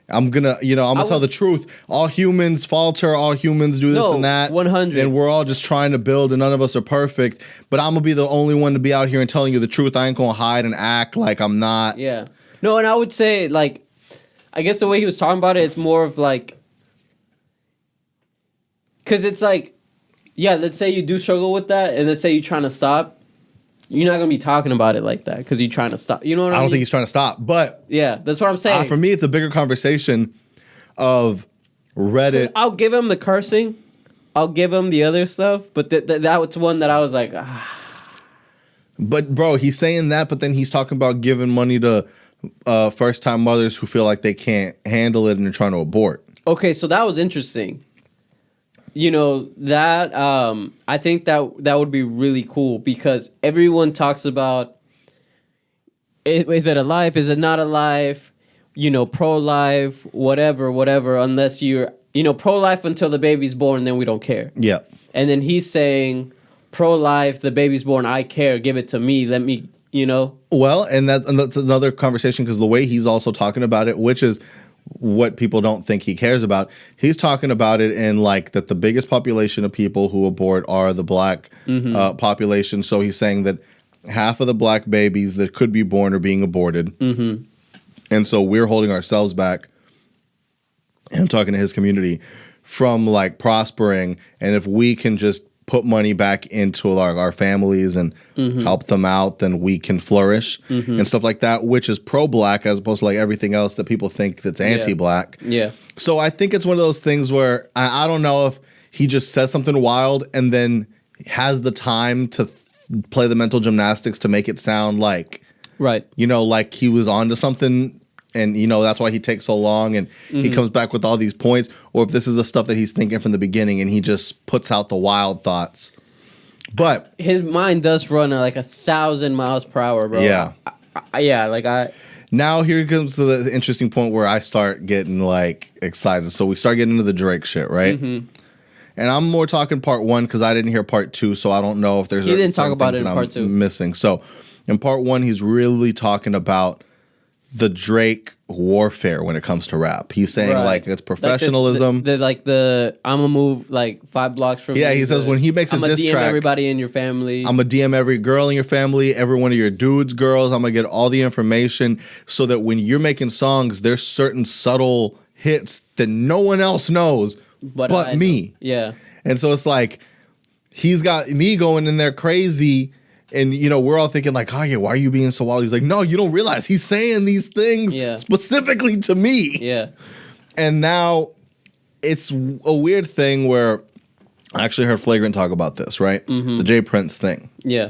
I'm gonna tell the truth. All humans falter. All humans do this and that. 100. And we're all just trying to build, and none of us are perfect. But I'm gonna be the only one to be out here and telling you the truth. I ain't gonna hide and act like I'm not. Yeah. No, and I would say like, I guess the way he was talking about it, it's more of like, because it's like, yeah, let's say you do struggle with that, and let's say you're trying to stop. You're not gonna be talking about it like that because you're trying to stop. You know what I mean? I don't think he's trying to stop, but yeah, that's what I'm saying. for me, it's a bigger conversation of Reddit. I'll give him the cursing, I'll give him the other stuff, but that was one that I was like, But bro, he's saying that, but then he's talking about giving money to first-time mothers who feel like they can't handle it and they're trying to abort. Okay, so that was interesting. You know, that I think that would be really cool because everyone talks about, is it a life? Is it not a life? You know, pro-life, whatever, unless you're, pro-life until the baby's born, then we don't care. Yeah. And then he's saying, pro-life, the baby's born, I care, give it to me, let me, Well, and that's another conversation because the way he's also talking about it, which is what people don't think he cares about, he's talking about it in like that the biggest population of people who abort are the black population. So he's saying that half of the black babies that could be born are being aborted. Mm-hmm. And so we're holding ourselves back. I'm talking to his community from like prospering. And if we can just put money back into our families and help them out, then we can flourish and stuff like that, which is pro-black as opposed to like everything else that people think that's anti-black. Yeah. So I think it's one of those things where I don't know if he just says something wild and then has the time to play the mental gymnastics to make it sound like, right, like he was onto something. And, that's why he takes so long and he comes back with all these points. Or if this is the stuff that he's thinking from the beginning and he just puts out the wild thoughts. But his mind does run at like 1,000 miles per hour, bro. Yeah. Now here comes to the interesting point where I start getting like excited. So we start getting into the Drake shit, right? Mm-hmm. And I'm more talking part one because I didn't hear part two. So I don't know if there's... He didn't talk about it in part two. Missing. So in part one, he's really talking about the Drake warfare when it comes to rap. He's saying like it's professionalism. Like I'm gonna move like 5 blocks from Yeah, he says when he makes a diss DM track, everybody in your family. I'm gonna DM every girl in your family, every one of your dudes' girls. I'm gonna get all the information so that when you're making songs, there's certain subtle hits that no one else knows but me. Yeah. And so it's like he's got me going in there crazy. And, we're all thinking like, Kanye, why are you being so wild? He's like, no, you don't realize he's saying these things specifically to me. Yeah. And now it's a weird thing where I actually heard Flagrant talk about this, right? Mm-hmm. The Jay Prince thing. Yeah.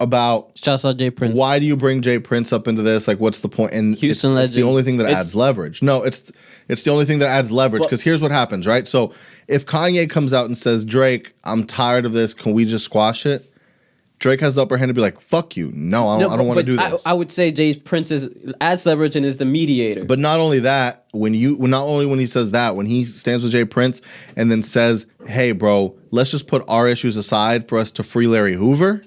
About shouts out Jay Prince. Why do you bring Jay Prince up into this? Like, what's the point? And Houston legend. It's the only thing that adds leverage. No, it's the only thing that adds leverage because here's what happens, right? So if Kanye comes out and says, Drake, I'm tired of this. Can we just squash it? Drake has the upper hand to be like, fuck you. No, I don't want to do this. I would say Jay Prince adds leverage and is the mediator. But not only that, when he says that, when he stands with Jay Prince and then says, hey, bro, let's just put our issues aside for us to free Larry Hoover.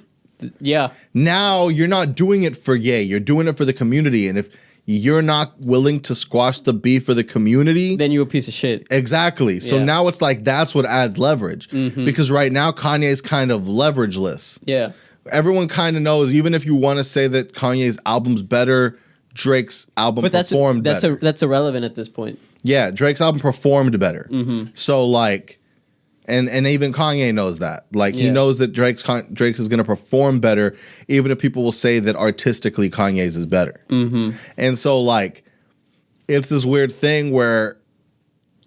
Yeah. Now you're not doing it for Ye. You're doing it for the community. And if you're not willing to squash the beef for the community, then you're a piece of shit. Exactly. So now it's like that's what adds leverage. Mm-hmm. Because right now Kanye's kind of leverageless. Yeah. Everyone kind of knows, even if you want to say that Kanye's album's better, Drake's album performed better. That's irrelevant at this point. Yeah, Drake's album performed better. Mm-hmm. So like, and even Kanye knows that. Like he knows that Drake's is going to perform better, even if people will say that artistically Kanye's is better. Mm-hmm. And so like, it's this weird thing where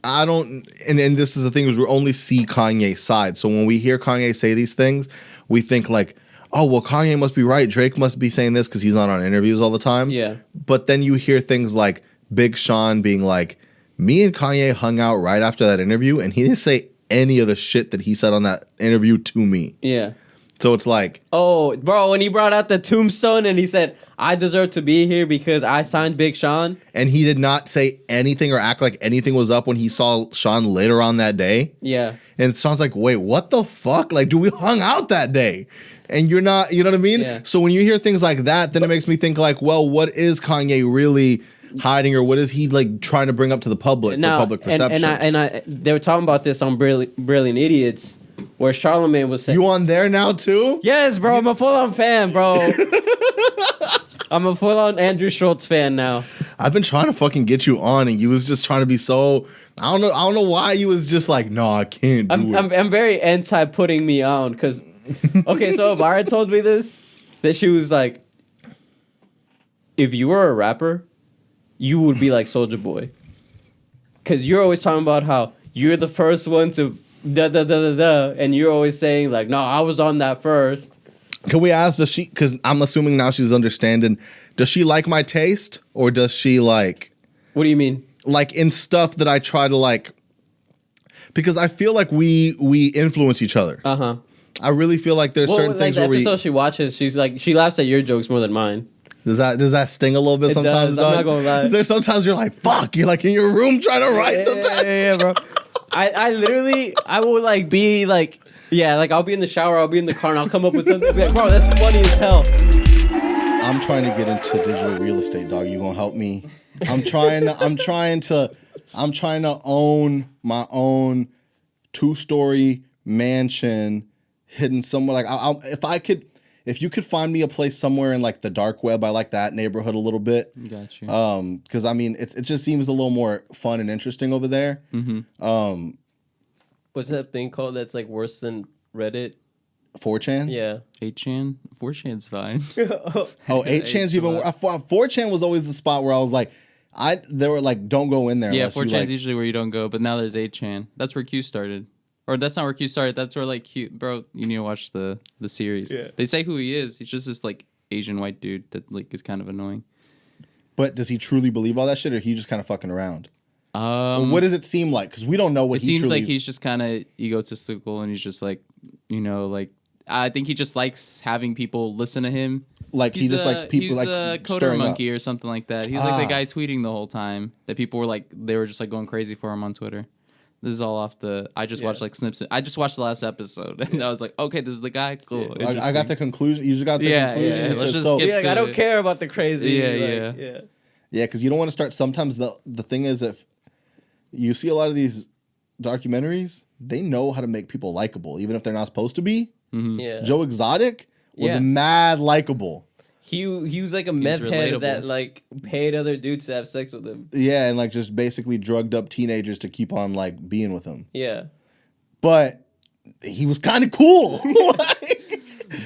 I don't, and this is the thing is we only see Kanye's side. So when we hear Kanye say these things, we think like, oh, well, Kanye must be right. Drake must be saying this because he's not on interviews all the time. Yeah. But then you hear things like Big Sean being like, me and Kanye hung out right after that interview, and he didn't say any of the shit that he said on that interview to me. Yeah. So it's like... Oh, bro, when he brought out the tombstone and he said, I deserve to be here because I signed Big Sean. And he did not say anything or act like anything was up when he saw Sean later on that day. Yeah. And Sean's like, wait, what the fuck? Like, we hung out that day? And you're not, you know what I mean? Yeah. So when you hear things like that, then it makes me think like, well, what is Kanye really hiding, or what is he like trying to bring up to the public for public perception? And they were talking about this on Brilliant Idiots, where Charlamagne was saying, you on there now too? Yes, bro. I'm a full-on fan, bro. I'm a full-on Andrew Schultz fan now. I've been trying to fucking get you on, and you was just trying to be so. I don't know why you was just like, no, I can't do it. I'm very anti putting me on because, okay, so Amara told me this, that she was like, if you were a rapper, you would be like Soulja Boy, because you're always talking about how you're the first one to da da da da da, and you're always saying like, no, I was on that first. Can we ask, does she, because I'm assuming now she's understanding, does she like my taste, or does she like... What do you mean? Like in stuff that I try to like... Because I feel like we influence each other. Uh-huh. I really feel like there's certain things where the episode she watches, she's like, she laughs at your jokes more than mine. Does that sting a little bit sometimes, does. dog? I'm not gonna lie. Is there sometimes you're like, fuck, you're like in your room trying to write the best. Yeah, bro. I literally, I will like be like... Yeah, like I'll be in the shower, I'll be in the car, and I'll come up with something. Be like, bro, that's funny as hell. I'm trying to get into digital real estate, dog. You gonna help me? I'm trying to own my own 2-story mansion hidden somewhere. Like if you could find me a place somewhere in like the dark web, I like that neighborhood a little bit. Gotcha. Because I mean, it just seems a little more fun and interesting over there. Mm-hmm. What's that thing called that's like worse than Reddit? 4chan? Yeah. 8chan? 4chan's fine. Oh, 8chan's even worse. 4chan was always the spot where I was like, they were like, don't go in there. Yeah, 4chan's usually where you don't go, but now there's 8chan. That's where Q started. Or that's not where Q started. That's where like Q, bro, you need to watch the series. Yeah. They say who he is. He's just this like Asian white dude that like is kind of annoying. But does he truly believe all that shit, or he just kind of fucking around? What does it seem like? Because we don't know what he seems like he's just kind of egotistical, and he's just like, like I think he just likes having people listen to him. Like he just likes people like a coder monkey or something like that. He was like the guy tweeting the whole time that people were like, they were just like going crazy for him on Twitter. This is all off the. I just watched like snips. I just watched the last episode, and I was like, okay, this is the guy. Cool. I got the conclusion. You just got the conclusion. Yeah. Let's just skip to I don't care about the crazy. Yeah, because you don't want to start. Sometimes the thing is, if you see a lot of these documentaries, they know how to make people likable, even if they're not supposed to be. Mm-hmm. Yeah. Joe Exotic was mad likable. He was like a meth head that like paid other dudes to have sex with him. Yeah, and like just basically drugged up teenagers to keep on like being with him. Yeah. But he was kind of cool.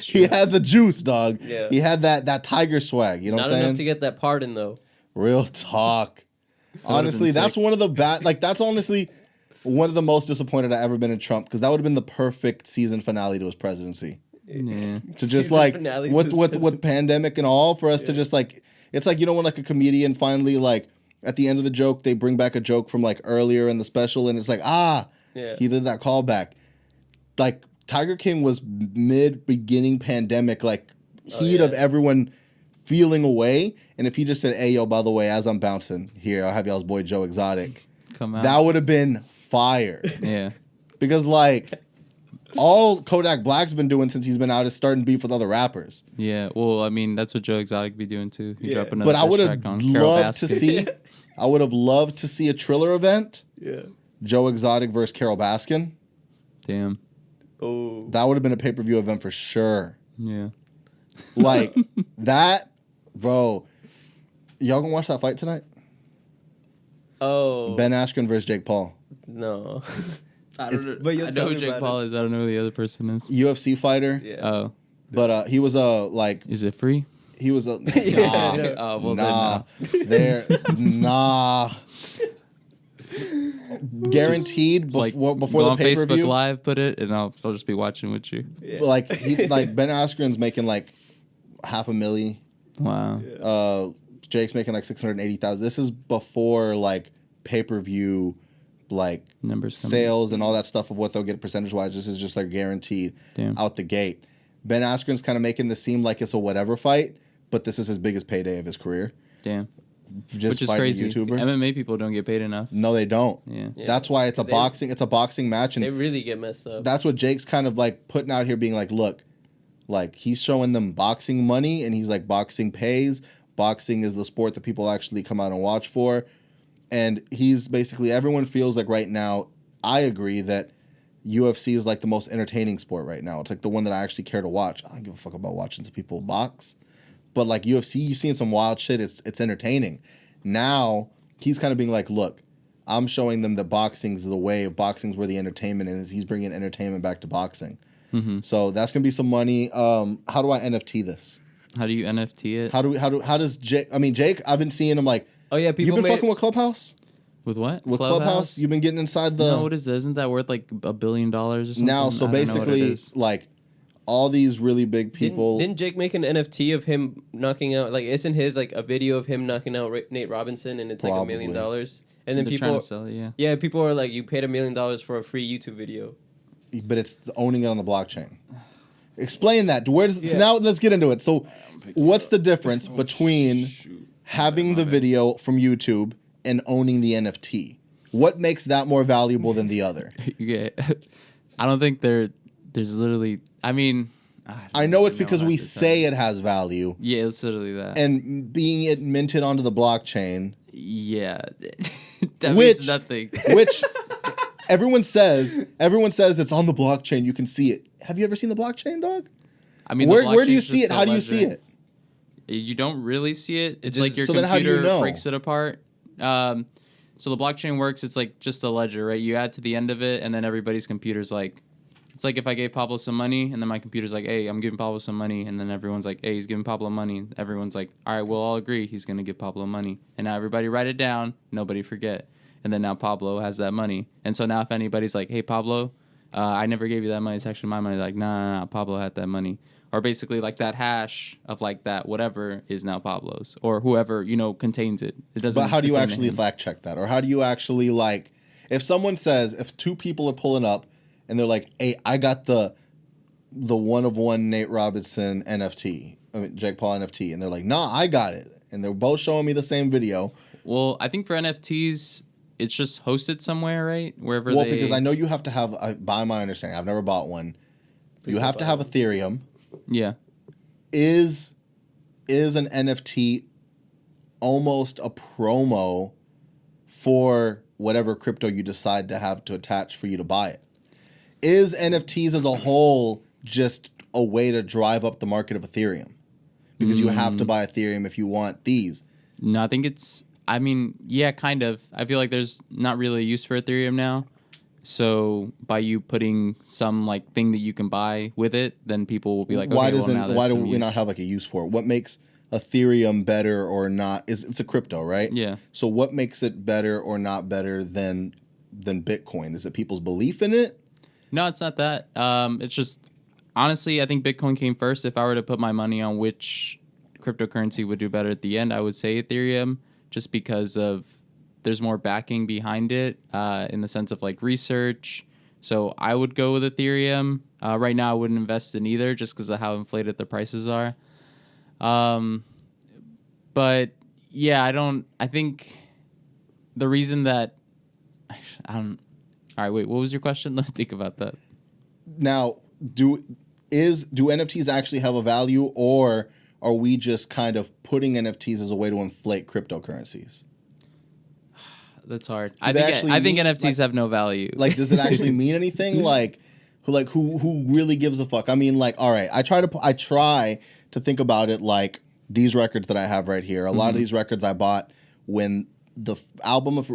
He had the juice, dog. Yeah. He had that tiger swag, you know what I'm saying? Not enough to get that pardon though. Real talk. Honestly, that's one of the that's honestly one of the most disappointed I've ever been in Trump, because that would have been the perfect season finale to his presidency. Yeah. To just like with pandemic and all, for us to just like, it's like, when like a comedian finally like at the end of the joke they bring back a joke from like earlier in the special, and it's like he did that callback. Like Tiger King was beginning pandemic, like heat of everyone feeling away, and if he just said, hey yo, by the way, as I'm bouncing here, I'll have y'all's boy Joe Exotic, come out, that would have been fire. Yeah. Because like all Kodak Black's been doing since he's been out is starting beef with other rappers. Yeah, well, I mean, that's what Joe Exotic be doing too. He dropped another. But I would have loved to see. I would have loved to see a Triller event. Yeah. Joe Exotic versus Carol Baskin. Damn. Oh. That would have been a pay-per-view event for sure. Yeah. Like that, bro. Y'all gonna watch that fight tonight? Oh. Ben Askren versus Jake Paul. No. I don't know. But I know who Jake Paul is. I don't know who the other person is. UFC fighter. Yeah. Oh. But he was like. Is it free? He was a nah. Guaranteed before the pay per view. Facebook Live, put it, and I'll just be watching with you. Yeah. Like Ben Askren's making like $500,000. Wow. Jake's making like 680,000. This is before like pay per view, like numbers, sales and all that stuff of what they'll get percentage wise. This is just like guaranteed out the gate. Ben Askren's kind of making this seem like it's a whatever fight, but this is his biggest payday of his career. Damn. Just which is crazy. YouTuber. MMA people don't get paid enough. No, they don't. Yeah. That's why it's a boxing match, and they really get messed up. That's what Jake's kind of like putting out here, being like, look, like he's showing them boxing money, and he's like, boxing pays. Boxing is the sport that people actually come out and watch for. And he's basically, everyone feels like right now, I agree that UFC is like the most entertaining sport right now. It's like the one that I actually care to watch. I don't give a fuck about watching some people box. But like UFC, you've seen some wild shit. It's entertaining. Now he's kind of being like, look, I'm showing them that boxing's the way. Boxing's where the entertainment is. He's bringing entertainment back to boxing. Mm-hmm. So that's gonna be some money. How do I NFT this? How do you NFT it? How does Jake? I mean, Jake, I've been seeing him like. Oh yeah, people. You've been fucking with Clubhouse. With what? With Clubhouse? You've been getting inside the. No, what is that? Isn't that worth like $1 billion or something? Now, so basically, like all these really big people. Didn't Jake make an NFT of him knocking out? Like, isn't his like a video of him knocking out Nate Robinson, and it's like $1 million? And then they're trying to sell it, yeah. Yeah, people are like, you paid $1 million for a free YouTube video. But it's owning it on the blockchain. Explain that. So now let's get into it. So, what's the difference between having the video from YouTube and owning the NFT? What makes that more valuable than the other? Yeah, I don't think there's literally. I mean, I know it's because we say it has value. Yeah, it's literally that. And being it minted onto the blockchain. Yeah, that means nothing. Which everyone says it's on the blockchain. You can see it. Have you ever seen the blockchain, dog? I mean, where do you see it? How do you see it? You don't really see it. It's like your so then how do you know? breaks it apart. So the blockchain works. It's like just a ledger, right? You add to the end of it, and then everybody's computer's like, it's like if I gave Pablo some money, and then my computer's like, hey, I'm giving Pablo some money, and then everyone's like, hey, he's giving Pablo money. Everyone's like, all right, we'll all agree he's gonna give Pablo money, and now everybody write it down, nobody forget, and then now Pablo has that money, and so now if anybody's like, hey, Pablo, I never gave you that money, it's actually my money, like, nah, Pablo had that money. Or basically, like, that hash of, like, that whatever is now Pablo's. Or whoever, contains it. It doesn't. But how do you actually fact check that? Or how do you actually, like, if someone says, if two people are pulling up and they're like, hey, I got the one of one Nate Robinson NFT, Jake Paul NFT, and they're like, nah, I got it. And they're both showing me the same video. Well, I think for NFTs, it's just hosted somewhere, right? Wherever Well, because I know you have to have, by my understanding, I've never bought one, you have to have Ethereum. Yeah. Is an NFT almost a promo for whatever crypto you decide to have to attach for you to buy it? Is NFTs as a whole just a way to drive up the market of Ethereum? Because you have to buy Ethereum if you want these. No, I think yeah, kind of. I feel like there's not really a use for Ethereum now. So by you putting some like thing that you can buy with it, then people will be like, why do we not have like a use for it? What makes Ethereum better or not? It's a crypto, right? Yeah. So what makes it better or not better than Bitcoin? Is it people's belief in it? No, it's not that. It's just honestly, I think Bitcoin came first. If I were to put my money on which cryptocurrency would do better at the end, I would say Ethereum, just because of there's more backing behind it in the sense of like research. So I would go with Ethereum. Right now I wouldn't invest in either just because of how inflated the prices are. But yeah, I think the reason that all right, wait, what was your question? Let me think about that. Now, do NFTs actually have a value, or are we just kind of putting NFTs as a way to inflate cryptocurrencies? That's hard. I think NFTs have no value. Like, does it actually mean anything? Who really gives a fuck? I mean, like, all right, I try to think about it like these records that I have right here. A lot of these records I bought when the album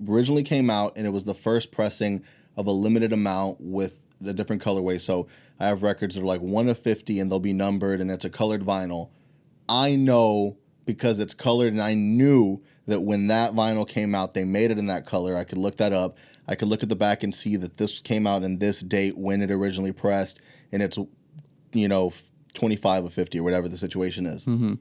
originally came out, and it was the first pressing of a limited amount with a different colorway. So I have records that are like 1 of 50, and they'll be numbered, and it's a colored vinyl. I know because it's colored, and I knew that when that vinyl came out, they made it in that color. I could look that up. I could look at the back and see that this came out in this date when it originally pressed, and it's 25 of 50 or whatever the situation is. Mm-hmm.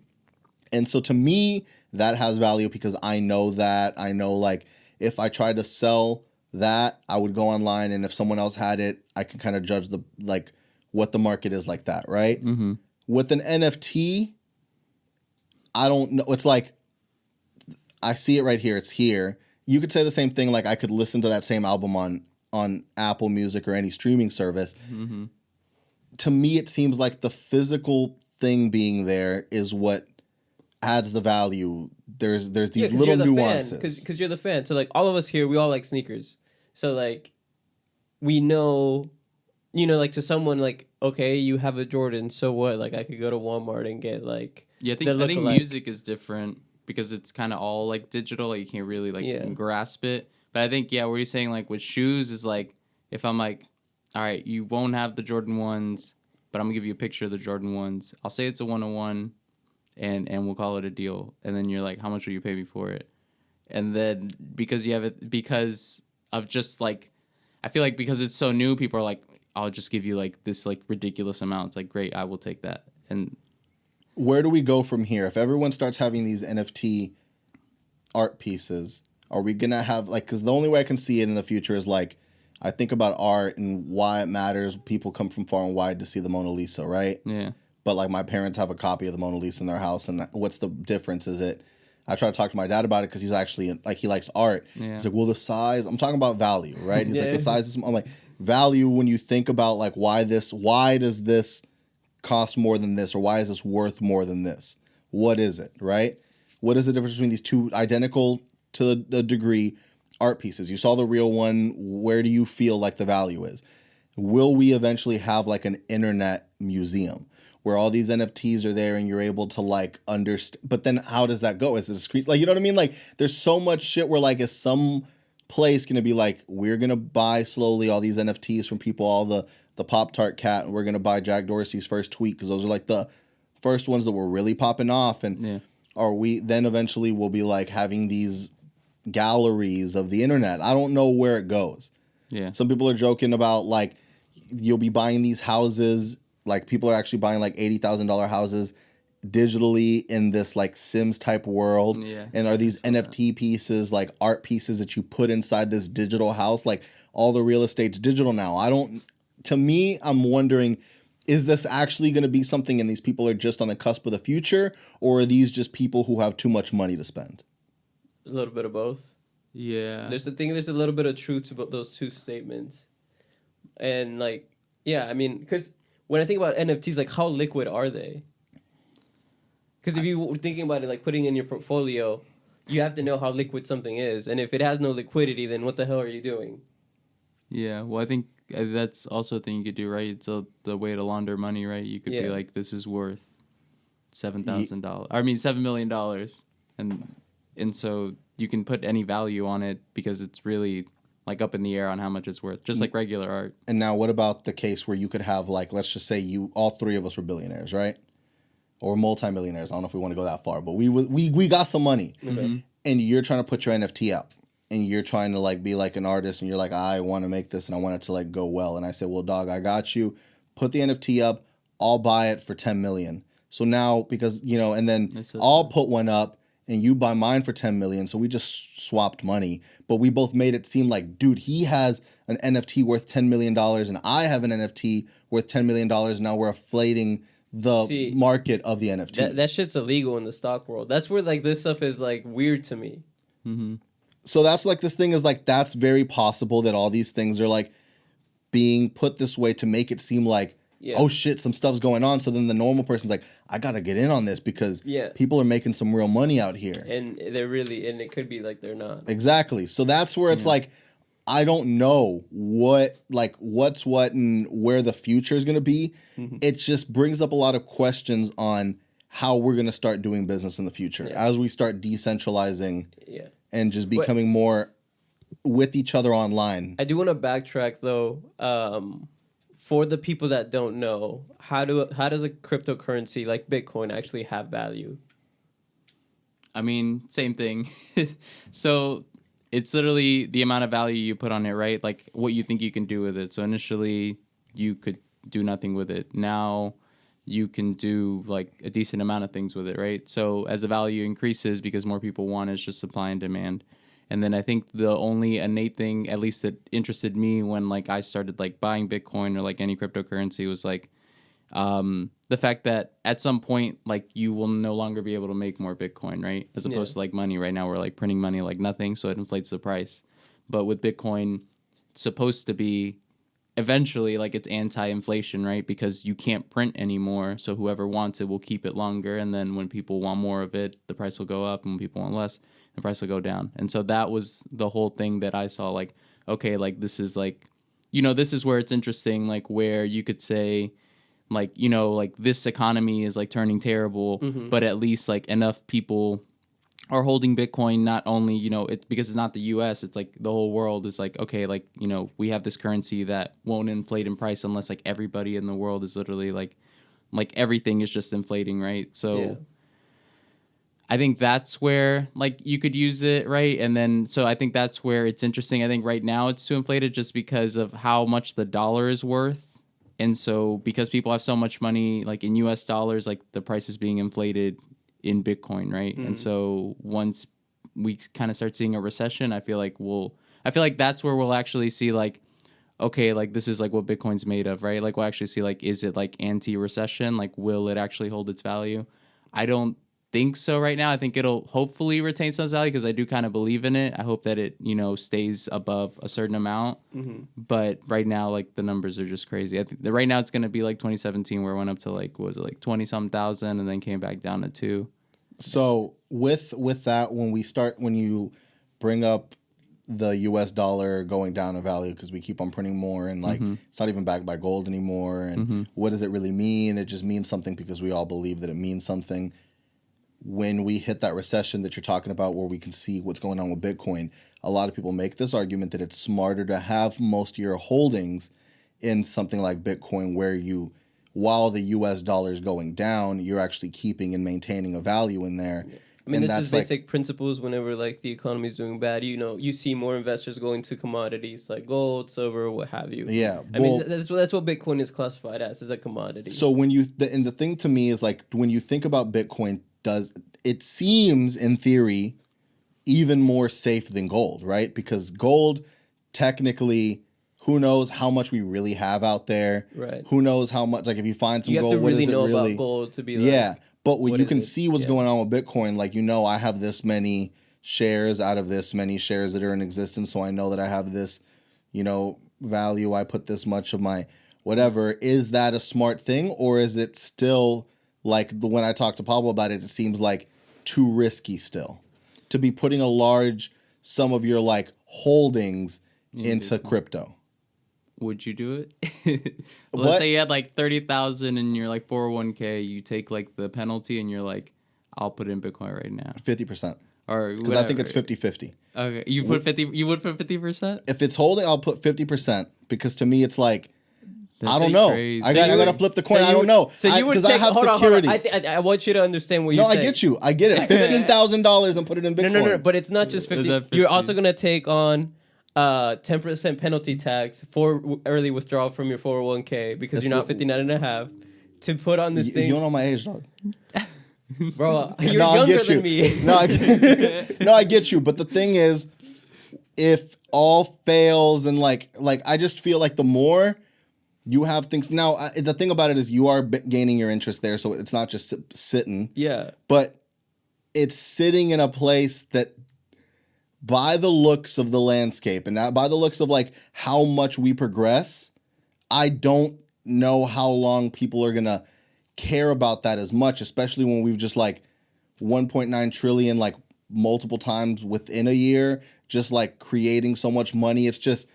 And so to me, that has value because I know that. I know, like, if I tried to sell that, I would go online, and if someone else had it, I can kind of judge what the market is like that, right? Mm-hmm. With an NFT, I don't know. It's like, I see it right here. It's here. You could say the same thing. Like, I could listen to that same album on Apple Music or any streaming service. Mm-hmm. To me, it seems like the physical thing being there is what adds the value. There's these little nuances. Because you're the fan. So, like, all of us here, we all like sneakers. So, like, we know, like, to someone, like, okay, you have a Jordan, so what? Like, I could go to Walmart and get, like... Yeah, I think music is different. because it's kind of all like digital. Like you can't really like grasp it. But I think what you're saying like with shoes is like if I'm like, all right, you won't have the Jordan 1s, but I'm gonna give you a picture of the Jordan 1s. I'll say it's a 101, and we'll call it a deal. And then you're like, how much will you pay me for it? And then because you have it, because of just like, I feel like because it's so new, people are like, I'll just give you like this like ridiculous amount. It's like, great, I will take that. And where do we go from here? If everyone starts having these NFT art pieces, are we gonna have like? Because the only way I can see it in the future is like, I think about art and why it matters. People come from far and wide to see the Mona Lisa, right? Yeah. But like my parents have a copy of the Mona Lisa in their house, and what's the difference? Is it? I try to talk to my dad about it because he's actually like he likes art. Yeah. He's like, well, the size. I'm talking about value, right? He's like the size. I'm like value when you think about like why does this cost more than this, or why is this worth more than this? What is it, right? What is the difference between these two identical to the degree art pieces? You saw the real one. Where do you feel like the value is? Will we eventually have like an internet museum where all these NFTs are there and you're able to like understand? But then how does that go? Is it a screen? Like, you know what I mean? Like there's so much shit where like is some place going to be like, we're going to buy slowly all these NFTs from people, all the Pop-Tart cat, and we're going to buy Jack Dorsey's first tweet because those are like the first ones that were really popping off. And are we then eventually we'll be like having these galleries of the internet? I don't know where it goes. Yeah. Some people are joking about like you'll be buying these houses, like people are actually buying like $80,000 houses digitally in this like Sims type world. Yeah. And are these NFT pieces like art pieces that you put inside this digital house? Like all the real estate's digital now. To me, I'm wondering, is this actually going to be something and these people are just on the cusp of the future, or are these just people who have too much money to spend? A little bit of both. Yeah. There's a little bit of truth to those two statements. And like, I mean, because when I think about NFTs, like how liquid are they? Because if you were thinking about it, like putting in your portfolio, you have to know how liquid something is. And if it has no liquidity, then what the hell are you doing? Yeah, well, I think that's also a thing you could do, right? It's the way to launder money, right? You could be like, this is worth $7,000. I mean, $7 million. And so you can put any value on it because it's really like up in the air on how much it's worth, just like regular art. And now what about the case where you could have like, let's just say all three of us were billionaires, right? Or multimillionaires. I don't know if we want to go that far, but we got some money. Mm-hmm. And you're trying to put your NFT out. And you're trying to like be like an artist, and you're like, I want to make this and I want it to like go well. And I said, well, dog, I got you. Put the NFT up. I'll buy it for 10 million. So now, because, and then I'll put one up and you buy mine for 10 million. So we just swapped money, but we both made it seem like, dude, he has an NFT worth $10 million and I have an NFT worth $10 million. Now we're inflating the market of the NFT. That shit's illegal in the stock world. That's where like this stuff is like weird to me. Mm-hmm. So that's like this thing is like, that's very possible that all these things are like being put this way to make it seem like, oh shit, some stuff's going on. So then the normal person's like, I got to get in on this because people are making some real money out here. And and it could be like they're not. Exactly. So that's where it's like, I don't know what's what and where the future is going to be. Mm-hmm. It just brings up a lot of questions on how we're going to start doing business in the future as we start decentralizing and just becoming more with each other online. I do want to backtrack though. For the people that don't know, how does a cryptocurrency like Bitcoin actually have value? I mean, same thing. So it's literally the amount of value you put on it, right? Like what you think you can do with it. So initially you could do nothing with it. Now you can do like a decent amount of things with it, right? So as the value increases because more people want it, it's just supply and demand. And then I think the only innate thing, at least that interested me when like I started like buying Bitcoin or like any cryptocurrency, was like the fact that at some point like you will no longer be able to make more Bitcoin, right? As opposed to like money. Right now we're like printing money like nothing, so it inflates the price. But with Bitcoin, it's supposed to be eventually like it's anti-inflation, right? Because you can't print anymore, so whoever wants it will keep it longer, and then when people want more of it, the price will go up, and when people want less, the price will go down. And so that was the whole thing that I saw, like, okay, like this is like, this is where it's interesting, like where you could say like, like this economy is like turning terrible, but at least like enough people are holding Bitcoin, not only, you know, because it's not the US, it's like the whole world is like, okay, like, you know, we have this currency that won't inflate in price unless like everybody in the world is literally like everything is just inflating, right? So I think that's where like you could use it, right? And then so I think that's where it's interesting. I think right now it's too inflated just because of how much the dollar is worth. And so because people have so much money like in US dollars, like the price is being inflated in Bitcoin, right? And so once we kind of start seeing a recession, I feel like that's where we'll actually see like, okay, like this is like what Bitcoin's made of, right? Like we'll actually see like, is it like anti-recession? Like will it actually hold its value? I don't think so right now. I think it'll hopefully retain some value because I do kind of believe in it. I hope that it, you know, stays above a certain amount. But right now, like the numbers are just crazy. I think that right now it's going to be like 2017 where it went up to like, what was it, like 20 some thousand and then came back down to 2. So with that, when you bring up the US dollar going down in value because we keep on printing more and like it's not even backed by gold anymore, and what does it really mean? It just means something because we all believe that it means something. When we hit that recession that you're talking about where we can see what's going on with Bitcoin, a lot of people make this argument that it's smarter to have most of your holdings in something like Bitcoin where while the US dollar is going down, you're actually keeping and maintaining a value in there. I mean, that's just basic principles. Whenever like the economy is doing bad, you know, you see more investors going to commodities like gold, silver, what have you. Yeah, I mean, that's what Bitcoin is classified as, is a commodity. So when the thing to me is like when you think about Bitcoin, it seems in theory even more safe than gold, right? Because gold, technically, who knows how much we really have out there? Right. Who knows how much? Like if you find some gold, you have to really know about gold to be like, yeah. But when you can see what's going on with Bitcoin, like, you know, I have this many shares out of this many shares that are in existence, so I know that I have this, you know, value. I put this much of my whatever. Is that a smart thing, or is it still like when I talked to Pablo about it, it seems like too risky still to be putting a large sum of your like holdings into crypto? Would you do it? Let's say you had like 30,000 in your like 401k. You take like the penalty and you're like, I'll put it in Bitcoin right now. 50%. Or because I think it's 50-50. Okay, you would put 50%? If it's holding, I'll put 50% because to me it's like, I don't know. Crazy. I gotta flip the coin. I don't know. So you would take, I have hold security. on. I want you to understand what you're saying. No, I get you. I get it. $15,000 and put it in Bitcoin. No. But it's not just 50. You're also gonna take on 10% penalty tax for early withdrawal from your 401k because you're not 59 and a half to put on this thing. You don't know my age, dog. Bro, you're younger than me. No, I get you. But the thing is, if all fails and like I just feel like the more you have things now, the thing about it is you are gaining your interest there, so it's not just sitting. Yeah. But it's sitting in a place that, by the looks of the landscape and by the looks of like how much we progress, I don't know how long people are gonna care about that as much, especially when we've just like 1.9 trillion like multiple times within a year, just like creating so much money. It's just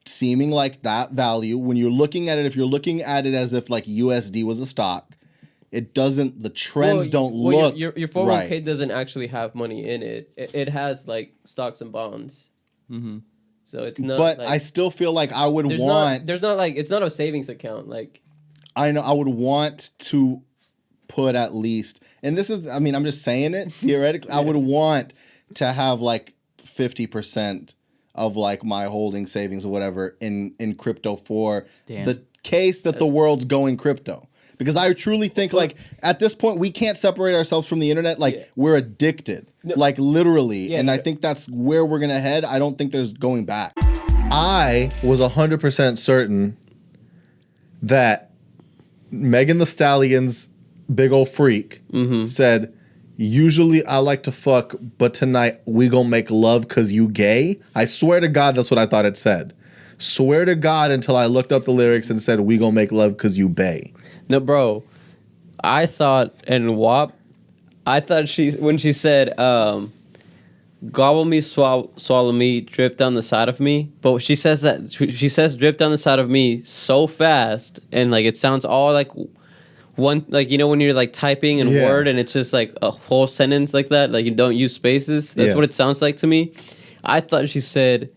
seeming like that value when you're looking at it, if you're looking at it as if like USD was a stock, it doesn't, the trends don't look your 401k right. doesn't actually have money in it. It has like stocks and bonds. So it's not, but like, I still feel like I would there's not like, it's not a savings account. Like, I know I would want to put at least, and this is, I mean, I'm just saying it theoretically, I would want to have like 50% of like my holding savings or whatever in crypto for the case that the world's going crypto. Because I truly think like at this point we can't separate ourselves from the internet. Like we're addicted, like literally. And I think that's where we're going to head. I don't think there's going back. I was 100% certain that Megan Thee Stallion's big old freak said, usually I like to fuck, but tonight we gonna make love cause you gay. I swear to God, that's what I thought it said. Swear to God until I looked up the lyrics and said, we gonna make love cause you bae. No, bro. I thought, and WAP, I thought when she said, gobble me, swallow me, drip down the side of me. But she says drip down the side of me so fast, and like it sounds all like one, like, you know, when you're like typing in Word and it's just like a whole sentence like that, like you don't use spaces. That's what it sounds like to me. I thought she said,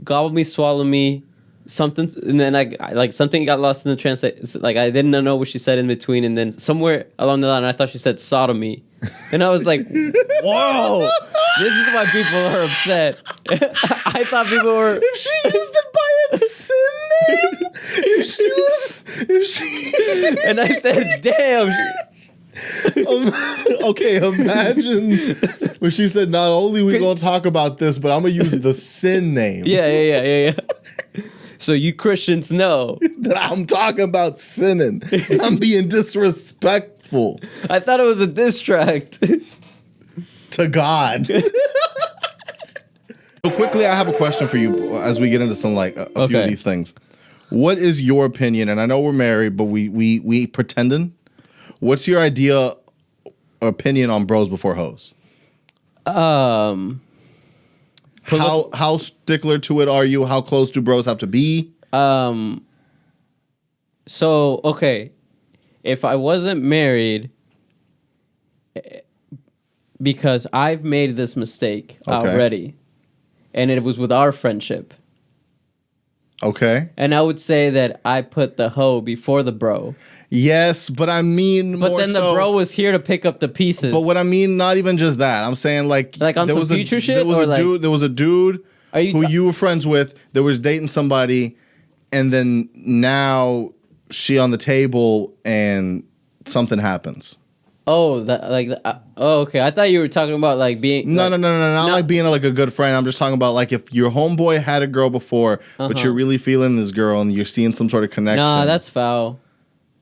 "Gobble me, swallow me." Something, and then I like something got lost in the translate. Like I didn't know what she said in between, and then somewhere along the line, I thought she said sodomy, and I was like, "Whoa, this is why people are upset." I thought people were. If she used it by its sin name, if she, and I said, "Damn." Okay, imagine when she said, "Not only we gonna talk about this, but I'm gonna use the sin name." Yeah. So you Christians know that I'm talking about sinning. I'm being disrespectful. I thought it was a diss track to God. So quickly, I have a question for you as we get into some like a few of these things. What is your opinion? And I know we're married, but we pretending. What's your opinion on bros before hoes? How stickler to it are you? How close do bros have to be? So, okay. If I wasn't married, because I've made this mistake already, and it was with our friendship. Okay. And I would say that I put the hoe before the bro. Yes, but I mean But then the bro was here to pick up the pieces. But what I mean, not even just that. I'm saying like on some future shit? There was a dude who you were friends with that was dating somebody, and then now she on the table and something happens. Oh, okay. I thought you were talking about like being. No, not like being like a good friend. I'm just talking about like if your homeboy had a girl before, but you're really feeling this girl and you're seeing some sort of connection. Nah, that's foul.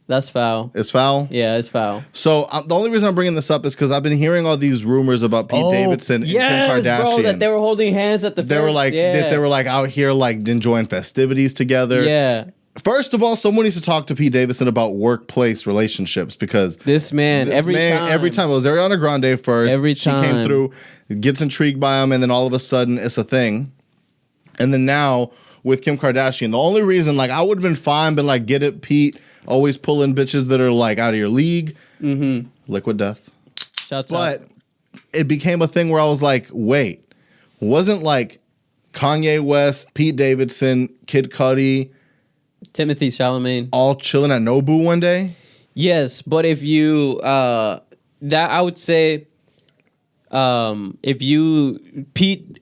That's foul. It's foul? Yeah, it's foul. So the only reason I'm bringing this up is because I've been hearing all these rumors about Pete Davidson and Kim Kardashian. Bro, that they were holding hands at the. They were like they were like out here like enjoying festivities together. Yeah. First of all, someone needs to talk to Pete Davidson about workplace relationships because every time it was Ariana Grande first. Every time she came through, gets intrigued by him, and then all of a sudden it's a thing. And then now with Kim Kardashian, the only reason like I would have been fine, but like get it, Pete. Always pulling bitches that are like out of your league. Mm-hmm. Liquid Death. Shouts out. But it became a thing where I was like, wait, wasn't like Kanye West, Pete Davidson, Kid Cudi, Timothy Chalamet all chilling at Nobu one day? Yes, but if you that I would say if you Pete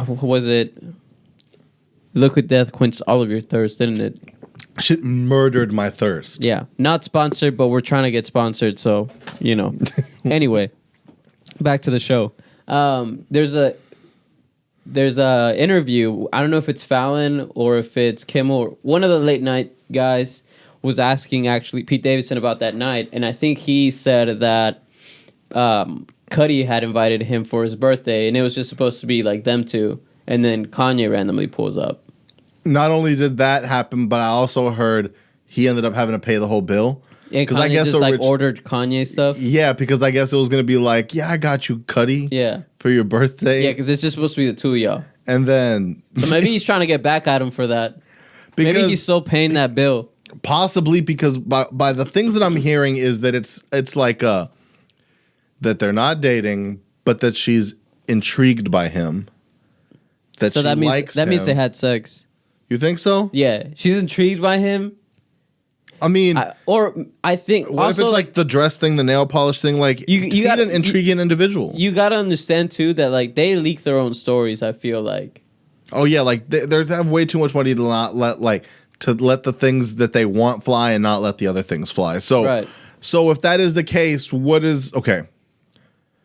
was it Liquid Death quenched all of your thirst, didn't it? Shit murdered my thirst. Yeah. Not sponsored, but we're trying to get sponsored, so, you know. Anyway, back to the show. There's a interview. I don't know if it's Fallon or if it's Kimmel. One of the late night guys was asking actually Pete Davidson about that night, and I think he said that Cudi had invited him for his birthday, and it was just supposed to be like them two, and then Kanye randomly pulls up. Not only did that happen, but I also heard he ended up having to pay the whole bill. Yeah, because I guess just ordered Kanye stuff. Yeah, because I guess it was going to be like, yeah, I got you, Cudi. Yeah. For your birthday. Yeah, because it's just supposed to be the two of y'all. And then... So maybe he's trying to get back at him for that. Maybe he's still paying that bill. Possibly because by the things that I'm hearing is that it's like that they're not dating, but that she's intrigued by him. That so she that means, likes that him. means they had sex. You think so? Yeah. She's intrigued by him. I mean... I think... What also, if it's like the dress thing, the nail polish thing? Like, you got an intriguing individual. You got to understand, too, that like they leak their own stories, I feel like. Oh, yeah. Like, they have way too much money to not let... like to let the things that they want fly and not let the other things fly. So, so if that is the case, what is... Okay.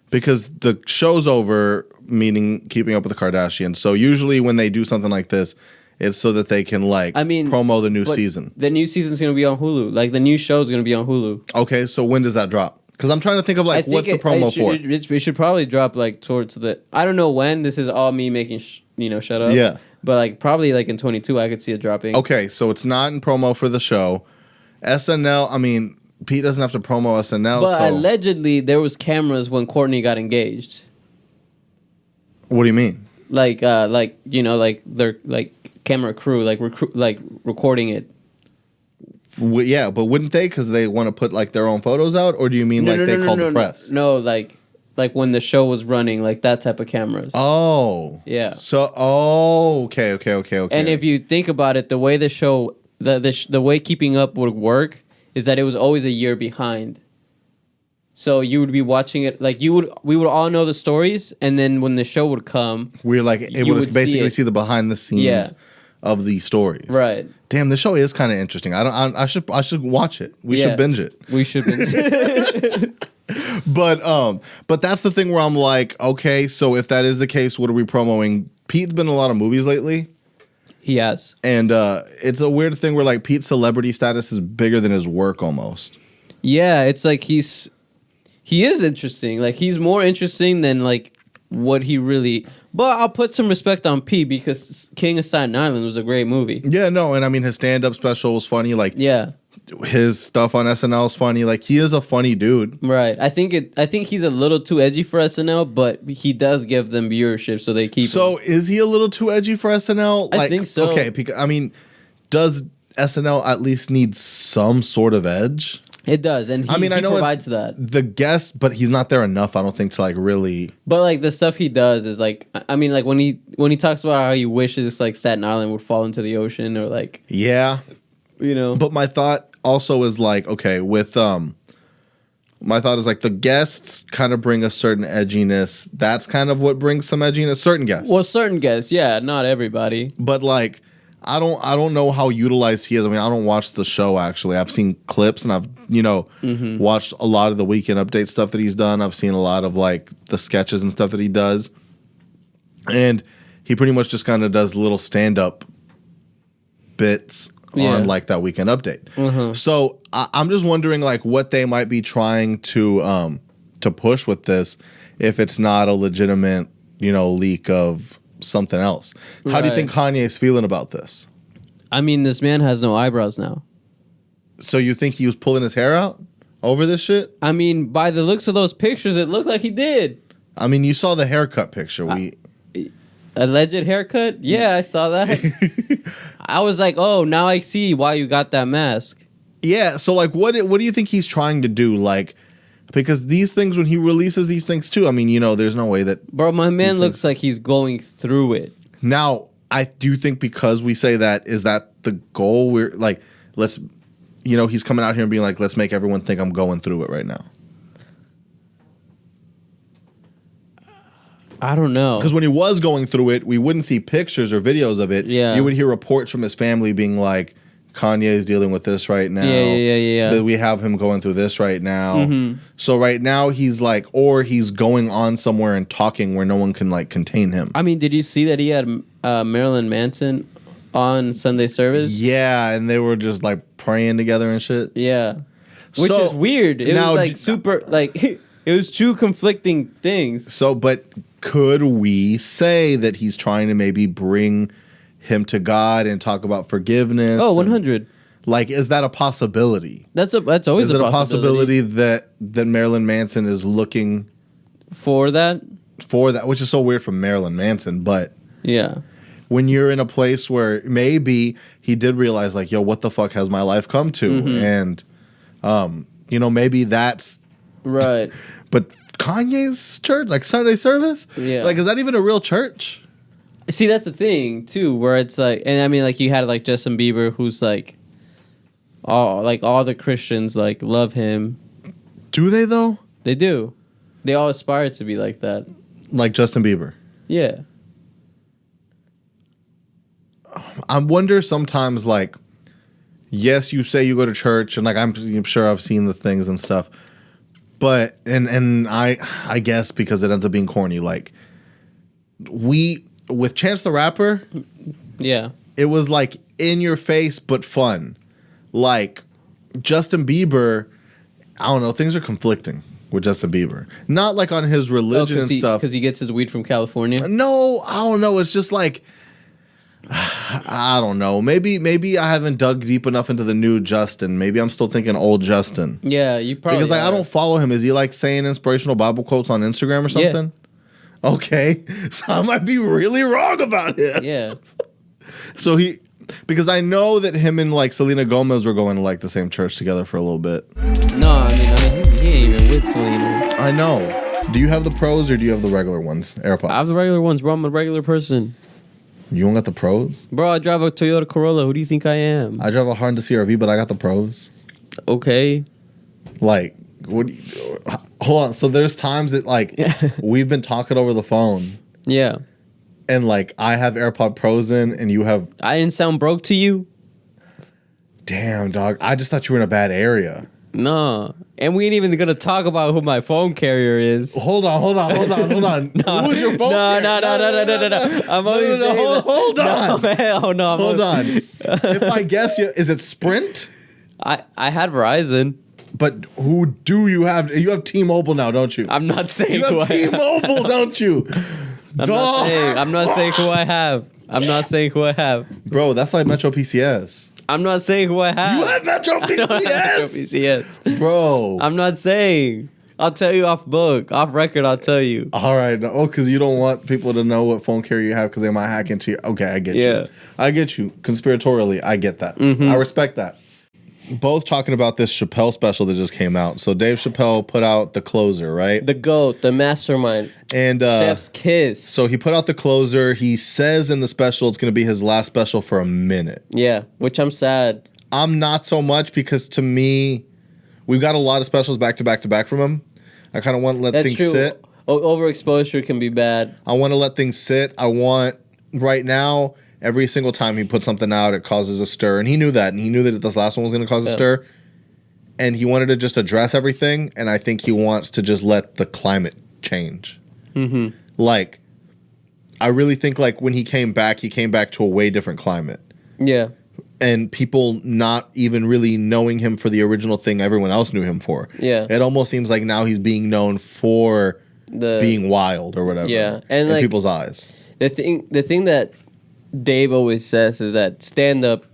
Because the show's over, meaning Keeping Up with the Kardashians. So usually when they do something like this... It's so that they can promo the new season. The new season's going to be on Hulu. Like the new show's going to be on Hulu. Okay, so when does that drop? Because I'm trying to think of what's the promo for? It should probably drop like towards the. I don't know when. This is all me making shut up. Yeah, but like probably like in 22, I could see it dropping. Okay, so it's not in promo for the show. SNL. I mean, Pete doesn't have to promo SNL. But allegedly there was cameras when Courtney got engaged. What do you mean? Like they're like camera crew, like recording it Yeah, but wouldn't they? Because they want to put like their own photos out, or do you mean they call the press? No, like when the show was running, like that type of cameras. Oh, yeah. So, okay. And if you think about it, the way the show, the way Keeping Up would work is that it was always a year behind. So you would be watching it like we would all know the stories, and then when the show would come, we're like able to basically see the behind the scenes of these stories. Right. Damn, the show is kind of interesting. I should watch it. We should binge it. We should binge it. But that's the thing where I'm like, okay, so if that is the case, what are we promoting? Pete's been in a lot of movies lately. He has. And it's a weird thing where like Pete's celebrity status is bigger than his work almost. Yeah, it's like he is interesting. Like he's more interesting than like what he really. But I'll put some respect on Pete because King of Staten Island was a great movie. Yeah, no, and I mean his stand-up special was funny. Like his stuff on SNL is funny. Like he is a funny dude. Right. I think he's a little too edgy for SNL, but he does give them viewership, so they keep. So him. Is he a little too edgy for SNL? I think so. Okay, because, I mean, does SNL at least need some sort of edge? It does, and he provides that. The guest, but he's not there enough, I don't think, to like really. But like the stuff he does is like, I mean, like when he talks about how he wishes like Staten Island would fall into the ocean, or like, yeah, you know. But my thought also is like, okay, with my thought is like the guests kind of bring a certain edginess. That's kind of what brings some edginess. Certain guests. Well, certain guests, yeah, not everybody. But like, I don't know how utilized he is. I mean, I don't watch the show actually. I've seen clips and I've watched a lot of the Weekend Update stuff that he's done. I've seen a lot of like the sketches and stuff that he does, and he pretty much just kind of does little stand up bits on like that Weekend Update. So I'm just wondering like what they might be trying to push with this, if it's not a legitimate leak of something else. How do you think Kanye's feeling about this? I mean, this man has no eyebrows now. So you think he was pulling his hair out over this shit? I mean, by the looks of those pictures, it looked like he did. I mean, you saw the haircut picture. Alleged haircut? Yeah, I saw that. I was like, oh, now I see why you got that mask. Yeah, so like what do you think he's trying to do? Like, because these things, when he releases these things too, I mean, there's no way that... Bro, my man looks like he's going through it. Now, I do think because we say that, is that the goal? We're like, let's... he's coming out here and being like, let's make everyone think I'm going through it right now. I don't know. Because when he was going through it, we wouldn't see pictures or videos of it. Yeah. You would hear reports from his family being like, Kanye is dealing with this right now. Yeah. That we have him going through this right now. So right now he's like, or he's going on somewhere and talking where no one can like contain him. I mean, did you see that he had Marilyn Manson on Sunday service? Yeah, and they were just like praying together and shit. Yeah. Which is weird. It was like super, like, it was two conflicting things. So, but could we say that he's trying to maybe bring him to God and talk about forgiveness? Oh, 100. Like, is that a possibility? That's always a possibility that Marilyn Manson is looking for that, which is so weird from Marilyn Manson, but yeah. When you're in a place where maybe he did realize like, yo, what the fuck has my life come to? And maybe that's right. But Kanye's church, like Sunday service? Yeah. Like, is that even a real church? See, that's the thing too, where it's like, and I mean, like you had like Justin Bieber, who's like, all the Christians like love him. Do they though? They do. They all aspire to be like that. Like Justin Bieber. Yeah. I wonder sometimes, like, yes, you say you go to church, and like I'm sure I've seen the things and stuff, but and I guess because it ends up being corny, like with Chance the Rapper, yeah, it was like in your face but fun. Like Justin Bieber, I don't know, things are conflicting with Justin Bieber. Not like on his religion and stuff, because he gets his weed from California. No, I don't know. It's just like, I don't know. Maybe I haven't dug deep enough into the new Justin. Maybe I'm still thinking old Justin. Yeah, you probably because like I don't follow him. Is he like saying inspirational Bible quotes on Instagram or something? Yeah. Okay, so I might be really wrong about it. Yeah. So Because I know that him and like Selena Gomez were going to like the same church together for a little bit. No, I mean, he ain't even with Selena. I know. Do you have the Pros or do you have the regular ones? AirPods. I have the regular ones, bro. I'm a regular person. You don't got the Pros? Bro, I drive a Toyota Corolla. Who do you think I am? I drive a Honda CR-V, but I got the Pros. Okay. Like, hold on. So there's times that like we've been talking over the phone. Yeah. And like I have AirPod Pros in, and you have. I didn't sound broke to you. Damn, dog. I just thought you were in a bad area. No. And we ain't even gonna talk about who my phone carrier is. Hold on. No. Who is your phone carrier? No. I'm only hold on. No, hell no. Hold on. If I guess you, is it Sprint? I had Verizon. But who do you have? You have T-Mobile now, don't you? I'm not saying you have T-Mobile, don't you? I'm not saying who I have. I'm not saying who I have. Bro, that's like Metro PCS. I'm not saying who I have. You have Metro PCS? Metro PCS. Bro. I'm not saying. I'll tell you off record, I'll tell you. All right. Oh, because you don't want people to know what phone carrier you have because they might hack into your... Okay, I get you. I get you. Conspiratorially, I get that. I respect that. Both talking about this Chappelle special that just came out. So Dave Chappelle put out The Closer, right? The GOAT, the mastermind. And Chef's kiss. So he put out The Closer. He says in the special it's going to be his last special for a minute. Yeah, which I'm sad. I'm not so much because to me, we've got a lot of specials back to back to back from him. I kind of want to let things sit. Overexposure can be bad. I want to let things sit. I want right now... Every single time he puts something out, it causes a stir. And he knew that. And he knew that this last one was going to cause a stir. And he wanted to just address everything. And I think he wants to just let the climate change. Like, I really think like when he came back to a way different climate. Yeah. And people not even really knowing him for the original thing everyone else knew him for. Yeah. It almost seems like now he's being known for being wild or whatever. Yeah. And in like, people's eyes. The thing that Dave always says is that stand-up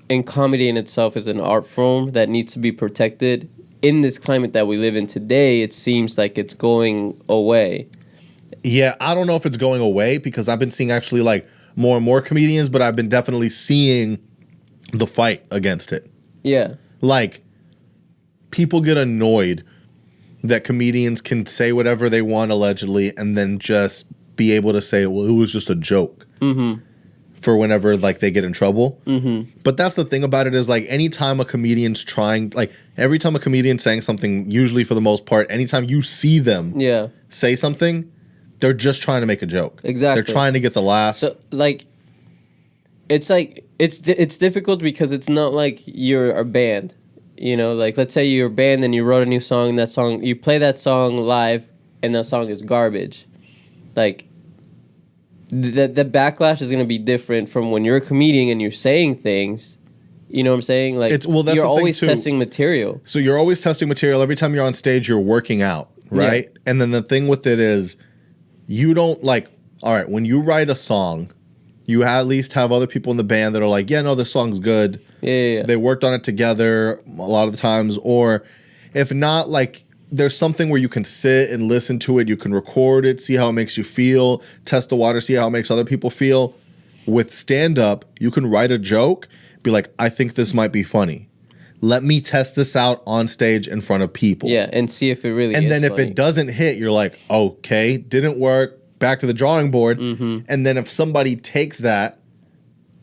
and comedy in itself is an art form that needs to be protected. In this climate that we live in today, it seems like it's going away. Yeah, I don't know if it's going away because I've been seeing actually like more and more comedians, but I've been definitely seeing the fight against it. Yeah. Like, people get annoyed that comedians can say whatever they want allegedly and then just be able to say, well, it was just a joke. For whenever like they get in trouble. But that's the thing about it is like anytime a comedian's trying, like every time a comedian's saying something, usually for the most part, anytime you see them say something, they're just trying to make a joke. Exactly. They're trying to get the laugh. So it's difficult because it's not like you're a band. You know, like let's say you're a band and you wrote a new song, you play that song live and that song is garbage. Like the backlash is going to be different from when you're a comedian and you're saying things. You know what I'm saying? Like you're always testing material. So you're always testing material. Every time you're on stage, you're working out, right? Yeah. And then the thing with it is you don't like, all right, when you write a song, you at least have other people in the band that are like, yeah, no, this song's good. Yeah. They worked on it together a lot of the times. Or if not, like, there's something where you can sit and listen to it. You can record it, see how it makes you feel, test the water, see how it makes other people feel. With stand-up, you can write a joke, be like, I think this might be funny. Let me test this out on stage in front of people. Yeah, and see if it really is And then if funny. it doesn't hit, you're like, okay, didn't work, back to the drawing board. And then if somebody takes that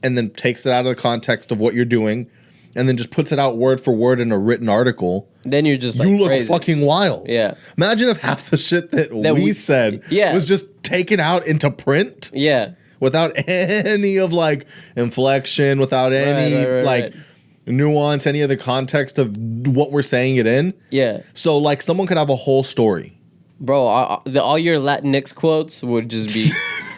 and then takes it out of the context of what you're doing and then just puts it out word for word in a written article, then you're just like, you look crazy. fucking wild. Yeah. Imagine if half the shit that we said was just taken out into print. Yeah. Without any of like inflection, without any nuance, any of the context of what we're saying it in. Yeah. So like someone could have a whole story. Bro, all your Latinx quotes would just be,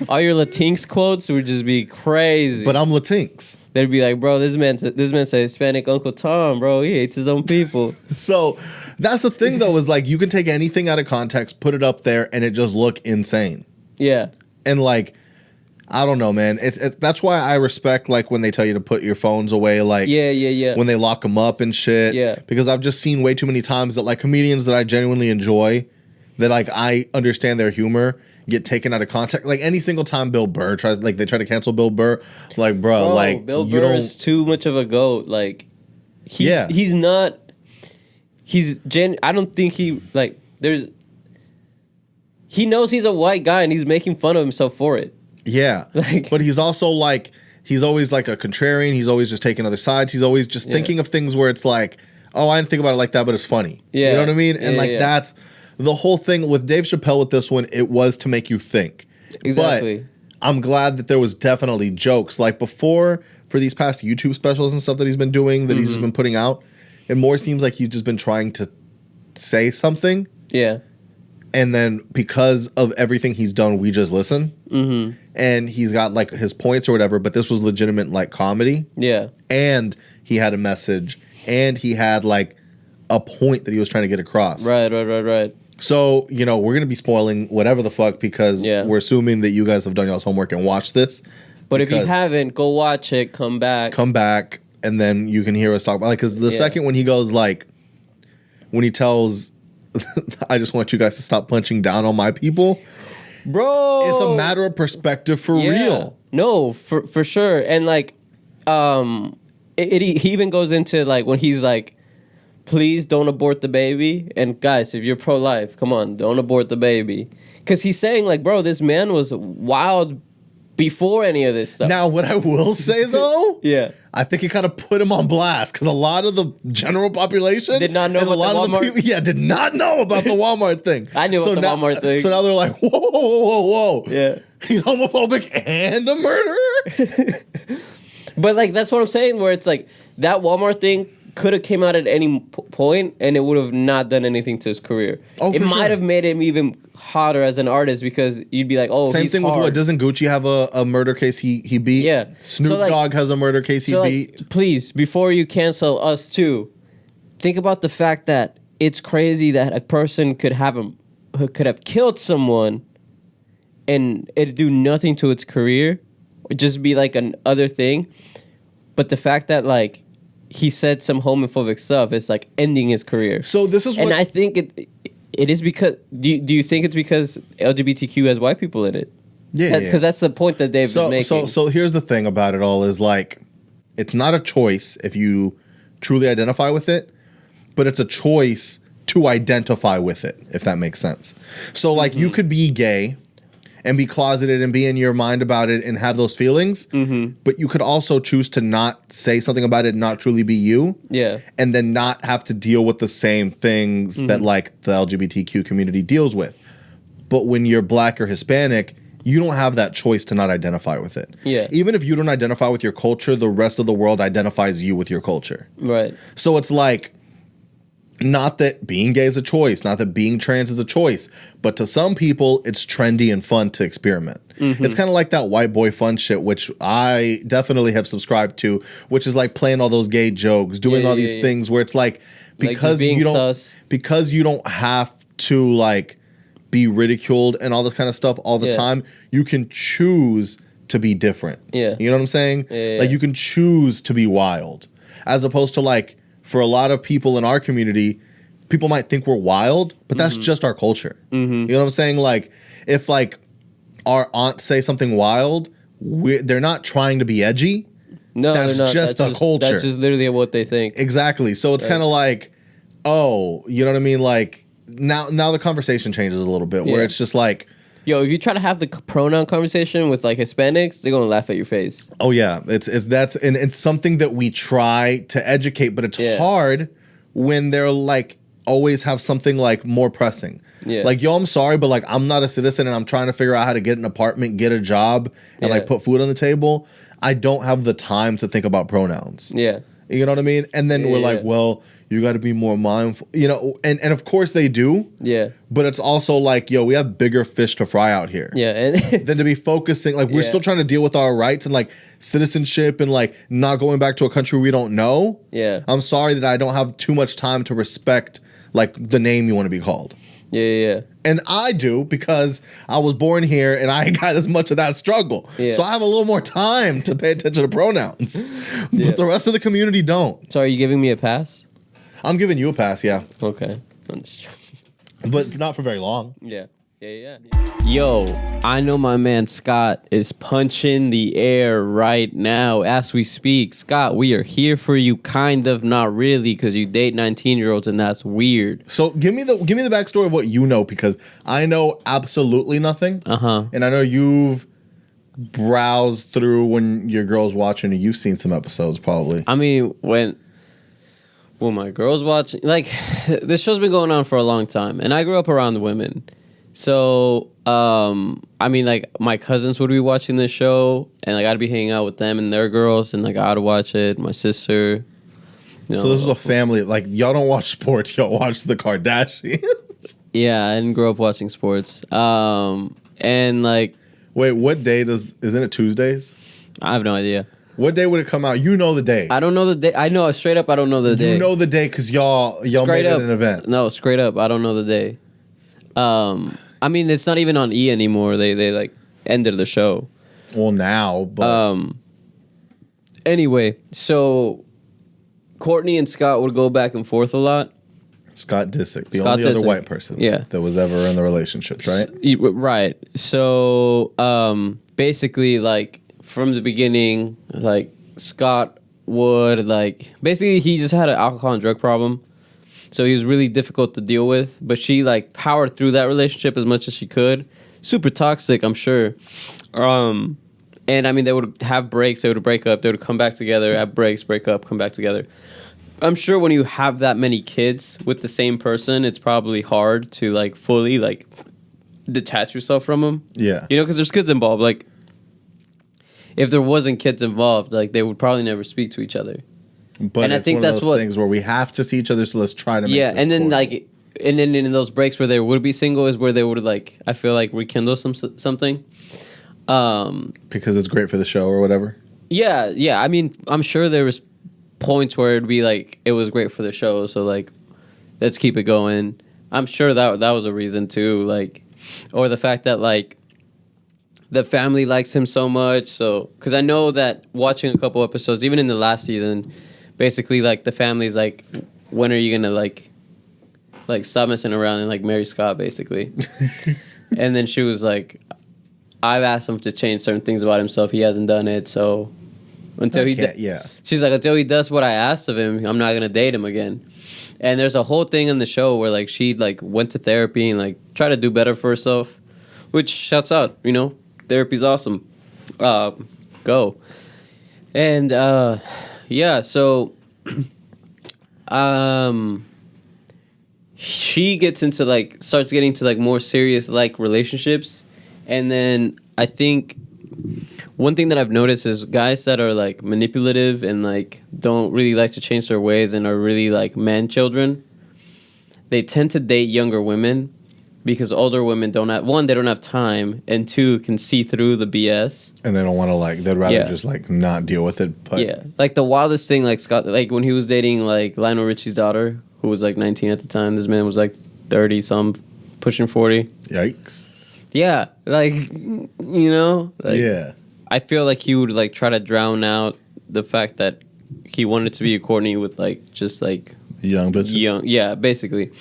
all your Latinx quotes would just be crazy. But I'm Latinx. They'd be like, bro, this man said Hispanic Uncle Tom, bro. He hates his own people. So that's the thing, though, is like you can take anything out of context, put it up there, and it just look insane. Yeah. And like, I don't know, man. It's that's why I respect like when they tell you to put your phones away, like when they lock them up and shit. Yeah. Because I've just seen way too many times that like comedians that I genuinely enjoy, that like I understand their humor, get taken out of context. Like any single time Bill Burr tries, like they try to cancel Bill Burr, like bro like Bill Burr is too much of a goat. Like he's not. I don't think he like. He knows he's a white guy and he's making fun of himself for it. Yeah, but he's also like he's always like a contrarian. He's always just taking other sides. He's always just thinking of things where it's like, oh, I didn't think about it like that, but it's funny. Yeah, you know what I mean? And that's the whole thing with Dave Chappelle with this one. It was to make you think. Exactly. But I'm glad that there was definitely jokes. Like before, for these past YouTube specials and stuff that he's been doing, that he's just been putting out, it more seems like he's just been trying to say something. Yeah. And then because of everything he's done, we just listen. Mm-hmm. And he's got like his points or whatever, but this was legitimate like comedy. Yeah. And he had a message and he had like a point that he was trying to get across. Right. So, you know, we're going to be spoiling whatever the fuck because we're assuming that you guys have done y'all's homework and watched this. But if you haven't, go watch it, come back. And then you can hear us talk about it. Because the second when he goes like, when he tells... I just want you guys to stop punching down on my people. Bro. It's a matter of perspective for real. No, for sure. And like, he even goes into like when he's like, please don't abort the baby. And guys, if you're pro-life, come on, don't abort the baby. Because he's saying like, bro, this man was wild before any of this stuff. Now, what I will say though, I think it kind of put him on blast because a lot of the general population did not know about the Walmart. Did not know about the Walmart thing. I knew about the Walmart thing. So now they're like, whoa. Yeah, he's homophobic and a murderer. But like that's what I'm saying. Where it's like that Walmart thing could have came out at any point and it would have not done anything to his career. It might have made him even hotter as an artist because you'd be like, oh, same thing hard. with what doesn't Gucci have a murder case he beat? Yeah, Snoop Dogg has a murder case he beat. Like, please, before you cancel us too, think about the fact that it's crazy that a person could have killed someone and it do nothing to its career, or just be like an other thing. But the fact that like he said some homophobic stuff, it's like ending his career. So this is what... And I think it is because... Do you think it's because LGBTQ has white people in it? Yeah. Because that's the point that Dave is making. So here's the thing about it all is like, it's not a choice if you truly identify with it, but it's a choice to identify with it, if that makes sense. So like you could be gay and be closeted and be in your mind about it and have those feelings, but you could also choose to not say something about it and not truly be you. Yeah. And then not have to deal with the same things that like the LGBTQ community deals with. But when you're black or Hispanic, you don't have that choice to not identify with it. Yeah. Even if you don't identify with your culture, the rest of the world identifies you with your culture. Right. So it's like, not that being gay is a choice, not that being trans is a choice, but to some people, it's trendy and fun to experiment. It's kind of like that white boy fun shit, which I definitely have subscribed to, which is like playing all those gay jokes, doing all these things where it's like, because you don't have to like be ridiculed and all this kind of stuff all the time, you can choose to be different. Yeah. You know what I'm saying? Like you can choose to be wild, as opposed to like, for a lot of people in our community, people might think we're wild, but that's just our culture. You know what I'm saying? Like, if like our aunts say something wild, they're not trying to be edgy. No, that's just a culture. That's just literally what they think. Exactly. So it's kind of like, oh, you know what I mean? Like now the conversation changes a little bit, where it's just like, yo, if you try to have the pronoun conversation with like Hispanics, they're gonna laugh at your face. Oh yeah, it's something that we try to educate, but it's hard when they're like always have something like more pressing. Yeah. Like, yo, I'm sorry, but like I'm not a citizen and I'm trying to figure out how to get an apartment, get a job, and like put food on the table. I don't have the time to think about pronouns. Yeah. You know what I mean? And then we're like, well, you got to be more mindful, you know, and of course they do. Yeah. But it's also like, yo, we have bigger fish to fry out here. Yeah. And than to be focusing, like we're still trying to deal with our rights and like citizenship and like not going back to a country we don't know. Yeah. I'm sorry that I don't have too much time to respect like the name you want to be called. Yeah. And I do, because I was born here and I ain't got as much of that struggle. Yeah. So I have a little more time to pay attention to pronouns. But the rest of the community don't. So are you giving me a pass? I'm giving you a pass, yeah. Okay. But not for very long. Yeah. Yeah. Yo, I know my man Scott is punching the air right now as we speak. Scott, we are here for you, kind of, not really, because you date 19-year-olds and that's weird. So give me the backstory of what you know, because I know absolutely nothing. And I know you've browsed through when your girl's watching, and you've seen some episodes probably. I mean, when my girl's watching, like, this show's been going on for a long time, and I grew up around women. So, I mean, like, my cousins would be watching this show, and, like, I'd be hanging out with them and their girls, and, like, I'd watch it, my sister. You know, so this is a family, like, y'all don't watch sports, y'all watch the Kardashians. Yeah, I didn't grow up watching sports. And, like... Wait, what day isn't it Tuesdays? I have no idea. What day would it come out? You know the day. I don't know the day. I know, straight up, I don't know the day. You know the day because y'all made it an event. No, straight up, I don't know the day. I mean, it's not even on E anymore. They like ended the show. Well, now, but anyway, so Courtney and Scott would go back and forth a lot. Scott Disick, the only other white person that was ever in the relationships, right? Right. So basically, like, from the beginning, like, Scott would, like, basically he just had an alcohol and drug problem. So he was really difficult to deal with, but she, like, powered through that relationship as much as she could. Super toxic, I'm sure. And I mean, they would have breaks, they would break up, they would come back together, have breaks, break up, come back together. I'm sure when you have that many kids with the same person, it's probably hard to, like, fully, like, detach yourself from them. Yeah. You know, because there's kids involved. Like, if there wasn't kids involved, like, they would probably never speak to each other. But and I think that's one of those things where we have to see each other, so let's try to make this and then cool. like, and then in those breaks where they would be single is where they would, like, I feel like, rekindle something. Because it's great for the show or whatever. Yeah. I mean, I'm sure there was points where it'd be like it was great for the show, so, like, let's keep it going. I'm sure that was a reason too, like, or the fact that, like, the family likes him so much. So, because I know that watching a couple episodes, even in the last season, basically, like, the family's like, when are you gonna like stop messing around and, like, marry Scott, basically. And then she was like, I've asked him to change certain things about himself, he hasn't done it, so until she's like, until he does what I asked of him, I'm not gonna date him again. And there's a whole thing in the show where, like, she, like, went to therapy and, like, tried to do better for herself, which, shouts out, you know, therapy's awesome. Go. And yeah, so she gets into, like, starts getting to, like, more serious, like, relationships. And then I think one thing that I've noticed is guys that are, like, manipulative and, like, don't really like to change their ways and are really, like, man children, they tend to date younger women because older women don't have, one, they don't have time, and two, can see through the BS. And they don't want to, like, they'd rather just, like, not deal with it. But yeah. Like, the wildest thing, like, Scott, like, when he was dating, like, Lionel Richie's daughter, who was, like, 19 at the time, this man was, like, 30-some, pushing 40. Yikes. Yeah. Like, you know? Like, yeah. I feel like he would, like, try to drown out the fact that he wanted to be a Courtney with, like, just, like... young bitches? Yeah, basically.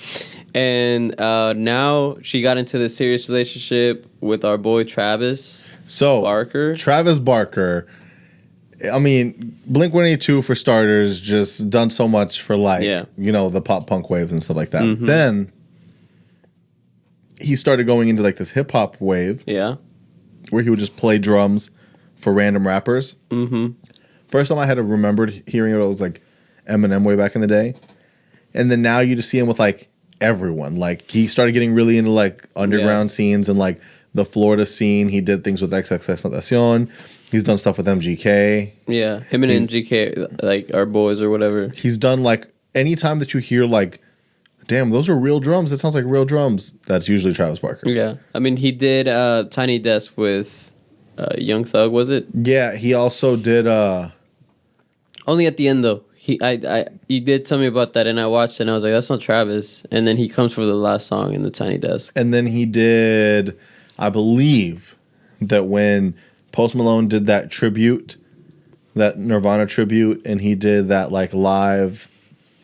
And now she got into this serious relationship with our boy Travis Barker. Travis Barker, I mean, Blink-182 for starters, just done so much for, like, you know, the pop punk waves and stuff like that. Mm-hmm. Then he started going into, like, this hip-hop wave. Yeah. Where he would just play drums for random rappers. Mm-hmm. First time I had remembered hearing it was, like, Eminem way back in the day. And then now you just see him with, like, everyone. Like, he started getting really into, like, underground scenes and, like, the Florida scene. He did things with XXXTentacion. He's done stuff with MGK. Yeah, him and MGK, like, are boys or whatever. He's done, like, anytime that you hear, like, damn, those are real drums. It sounds like real drums. That's usually Travis Barker. Yeah. I mean, he did Tiny Desk with Young Thug, was it? Yeah, he also did... Only at the end, though. He did tell me about that, and I watched it, and I was like, that's not Travis. And then he comes for the last song in the Tiny Desk. And then he did, I believe, that when Post Malone did that tribute, that Nirvana tribute, and he did that, like, live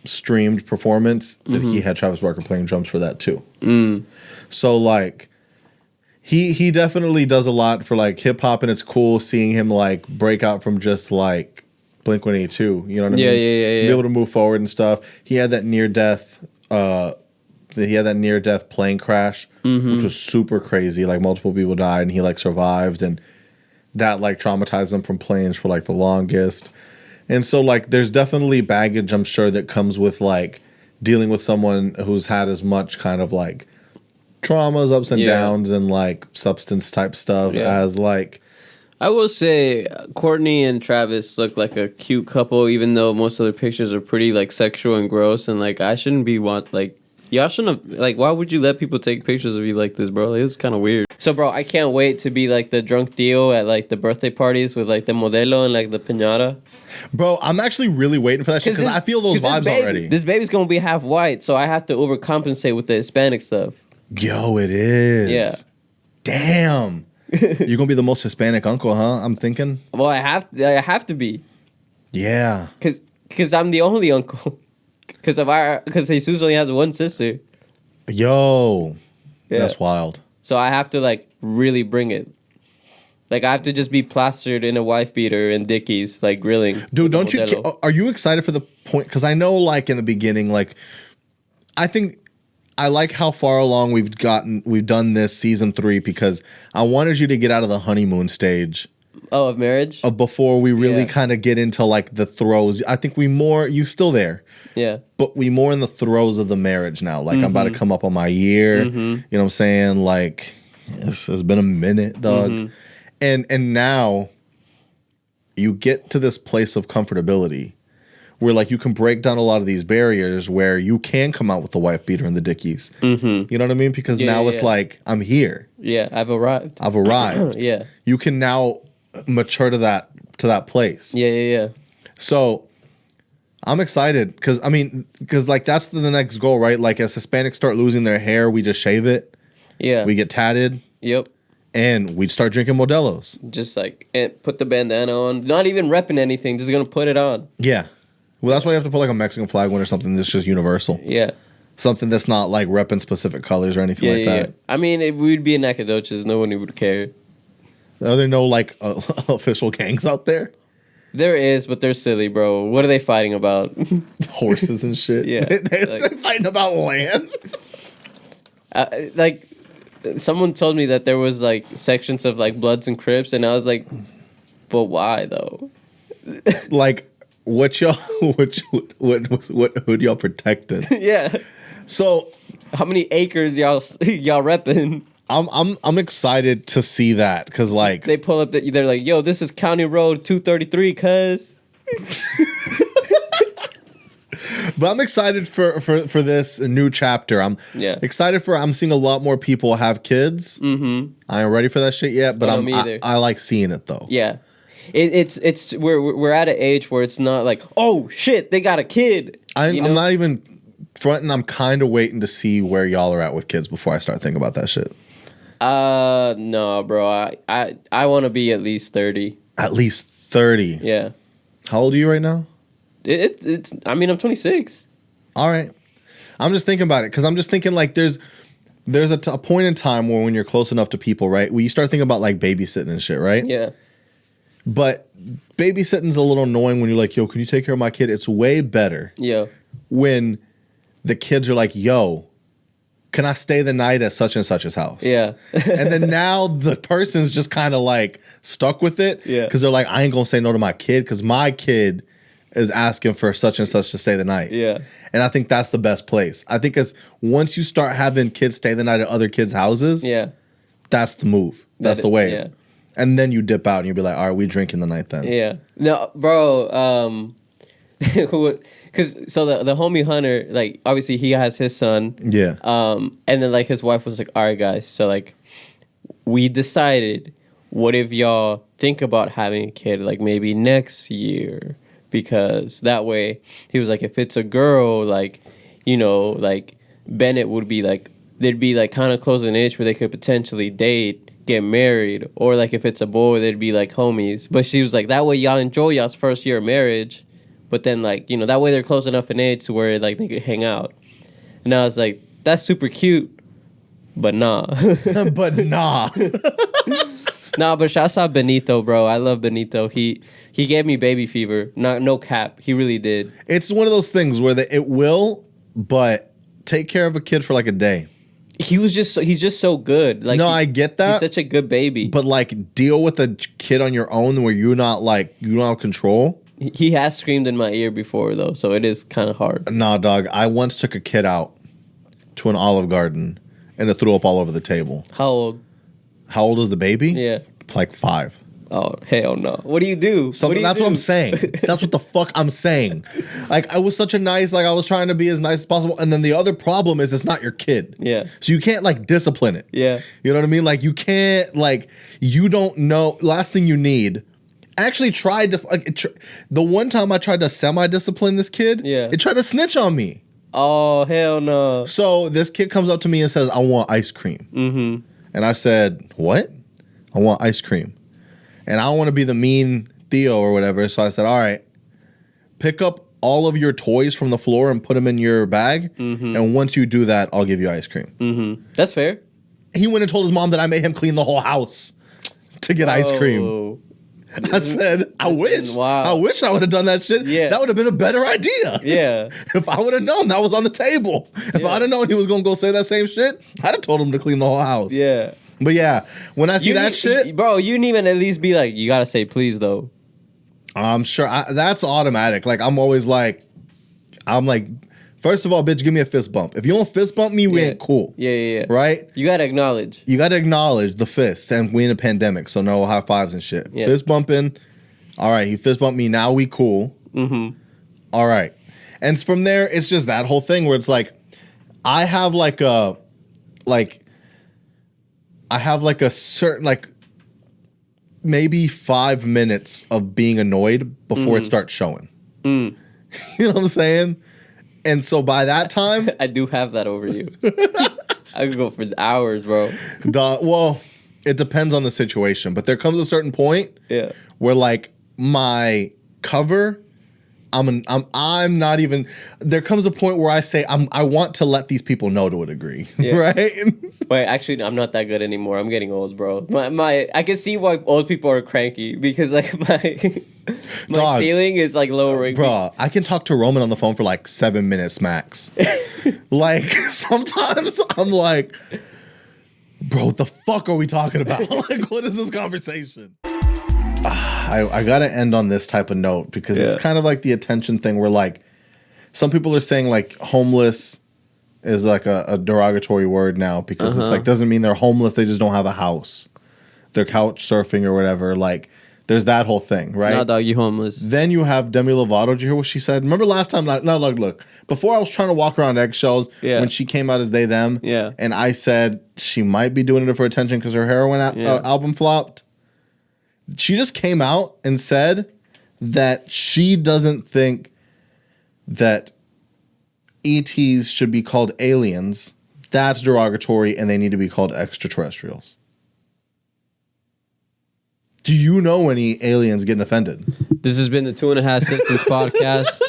streamed performance, that he had Travis Barker playing drums for that, too. Mm. So, like, he definitely does a lot for like hip hop, and it's cool seeing him like break out from just like Blink-182. You know what I mean? Yeah. Be able to move forward and stuff. He had that near death. Plane crash, which was super crazy. Like multiple people died, and he like survived, and that like traumatized him from planes for like the longest. And so like there's definitely baggage, I'm sure, that comes with like dealing with someone who's had as much kind of like traumas, ups and downs, and like substance type stuff as like. I will say Courtney and Travis look like a cute couple, even though most of their pictures are pretty like sexual and gross, and like I shouldn't be y'all shouldn't have, like, why would you let people take pictures of you like this, bro? Like, it's kind of weird. So, bro, I can't wait to be like the drunk Dio at like the birthday parties with like the modelo and like the piñata. Bro, I'm actually really waiting for that shit because I feel those vibes already. This baby's gonna be half white, so I have to overcompensate with the Hispanic stuff. Yo, it is. Yeah. Damn. You're gonna be the most Hispanic uncle, huh? I'm thinking. Well, I have to be. Yeah. Because I'm the only uncle. Because Jesus only has one sister. Yo. Yeah. That's wild. So I have to like really bring it. Like I have to just be plastered in a wife beater and Dickies, like grilling. Dude, don't you? Are you excited for the point? Because I know, like in the beginning, like I think I like how far along we've done this season 3 because I wanted you to get out of the honeymoon stage. Oh, of marriage? Before we really kind of get into like the throes. I think you still there. Yeah. But we more in the throes of the marriage now. Like I'm about to come up on my year. You know what I'm saying? Like it's been a minute, dog. And now you get to this place of comfortability where like you can break down a lot of these barriers where you can come out with the wife beater and the Dickies. You know what I mean? Because now it's like I'm here. Yeah, I've arrived. Yeah. You can now mature to that place. Yeah. So I'm excited because like that's the next goal, right? Like as Hispanics start losing their hair, we just shave it. Yeah. We get tatted. Yep. And we'd start drinking Modelos. Just like put the bandana on. Not even repping anything. Just gonna put it on. Yeah. Well, that's why you have to put like a Mexican flag one or something that's just universal. Yeah. Something that's not like repping specific colors or anything like that. Yeah. I mean, if we'd be in Nacogdoches, no one would care. Are there no like official gangs out there? There is, but they're silly, bro. What are they fighting about? Horses and shit. Yeah. They're fighting about land. Like, someone told me that there was like sections of like Bloods and Crips, and I was like, but why though? Like, what hood y'all protecting? Yeah. So, how many acres y'all repping? I'm excited to see that because like they pull up they're like, yo, this is County Road 233, cuz. But I'm excited for this new chapter. I'm seeing a lot more people have kids. I ain't ready for that shit yet, but I like seeing it though. Yeah. It's we're at an age where it's not like, oh shit, they got a kid. I'm not even fronting. I'm kind of waiting to see where y'all are at with kids before I start thinking about that shit. No, bro. I want to be at least 30. At least 30. Yeah. How old are you right now? I'm 26. All right. I'm just thinking about it because I'm just thinking like there's a point in time where when you're close enough to people, right, where you start thinking about like babysitting and shit, right? Yeah. But babysitting's a little annoying when you're like, yo, can you take care of my kid? It's way better. Yeah. When the kids are like, yo, can I stay the night at such and such's house? Yeah. And then now the person's just kind of like stuck with it. Yeah. Because they're like, I ain't going to say no to my kid because my kid is asking for such and such to stay the night. Yeah. And I think that's the best place. I think once you start having kids stay the night at other kids' houses, that's the move. That's the way. Yeah. And then you dip out and you'll be like, all right, we drinking the night then. Yeah. No, bro, because the homie Hunter, like, obviously he has his son. Yeah. And then, like, his wife was like, all right, guys, so, like, we decided, what if y'all think about having a kid, like, maybe next year? Because that way, he was like, if it's a girl, like, you know, like, Bennett would be, like, they'd be, like, kind of close in age where they could potentially date, get married, or like if it's a boy, they'd be like homies. But she was like, that way y'all enjoy y'all's first year of marriage, but then like, you know, that way they're close enough in age to where like they could hang out. And I was like, that's super cute, But nah. But nah. Nah, but shouts out Benito, bro. I love Benito. He gave me baby fever. No cap. He really did. It's one of those things where it will, but take care of a kid for like a day. He's just so good. Like, no, I get that. He's such a good baby. But like, deal with a kid on your own where you don't have control. He has screamed in my ear before though, so it is kind of hard. Nah, dog. I once took a kid out to an Olive Garden and it threw up all over the table. How old? How old is the baby? Yeah, like 5. Oh, hell no. What do you do? That's what I'm saying. That's what the fuck I'm saying. Like, I was such a nice, like, I was trying to be as nice as possible. And then the other problem is it's not your kid. Yeah. So you can't, like, discipline it. Yeah. You know what I mean? Like, you can't, like, you don't know. Last thing you need. I actually tried to, the one time I tried to semi-discipline this kid, it tried to snitch on me. Oh, hell no. So this kid comes up to me and says, I want ice cream. Mm-hmm. And I said, what? I want ice cream. And I don't want to be the mean Theo or whatever. So I said, all right, pick up all of your toys from the floor and put them in your bag. Mm-hmm. And once you do that, I'll give you ice cream. Mm-hmm. That's fair. He went and told his mom that I made him clean the whole house to get ice cream. I said, I wish I would have done that shit. Yeah. That would have been a better idea. Yeah. If I would have known that was on the table. If I'd have known he was going to go say that same shit, I'd have told him to clean the whole house. Yeah. But yeah, when I see shit, bro, you didn't even at least be like, you gotta say please though. I'm sure that's automatic. Like I'm like, first of all, bitch, give me a fist bump. If you don't fist bump me, we ain't cool. Yeah. Right? You gotta acknowledge. You gotta acknowledge the fist, and we in a pandemic, so no high fives and shit. Yeah. Fist bumping. All right, he fist bumped me. Now we cool. Mm-hmm. All right, and from there, it's just that whole thing where it's like, I have like a certain, maybe 5 minutes of being annoyed before it starts showing. Mm. You know what I'm saying? And so by that time... I do have that over you. I could go for hours, bro. Well, it depends on the situation. But there comes a certain point where, like, my cover... I'm not even. There comes a point where I say I want to let these people know to a degree, right? Wait, actually, I'm not that good anymore. I'm getting old, bro. I can see why old people are cranky because like my ceiling is like lowering. Bro, I can talk to Roman on the phone for like 7 minutes max. Like sometimes I'm like, bro, what the fuck are we talking about? Like, what is this conversation? I gotta end on this type of note because it's kind of like the attention thing where like some people are saying like homeless is like a derogatory word now because it's like doesn't mean they're homeless, they just don't have a house. They're couch surfing or whatever. Like there's that whole thing, right? Nah, dog, you homeless. Then you have Demi Lovato. Did you hear what she said? Remember last time? Look. Before I was trying to walk around eggshells when she came out as they them. Yeah. And I said she might be doing it for attention because her heroin album flopped. She just came out and said that she doesn't think that ETs should be called aliens. That's derogatory and they need to be called extraterrestrials. Do you know any aliens getting offended? This has been the 2.5 Citizens podcast.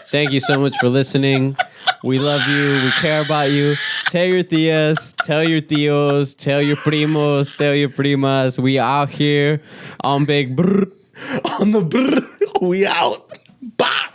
Thank you so much for listening. We love you. We care about you. Tell your tias, tell your tios, tell your primos, tell your primas. We out here on Big Brr. On the Brr. We out. Bye.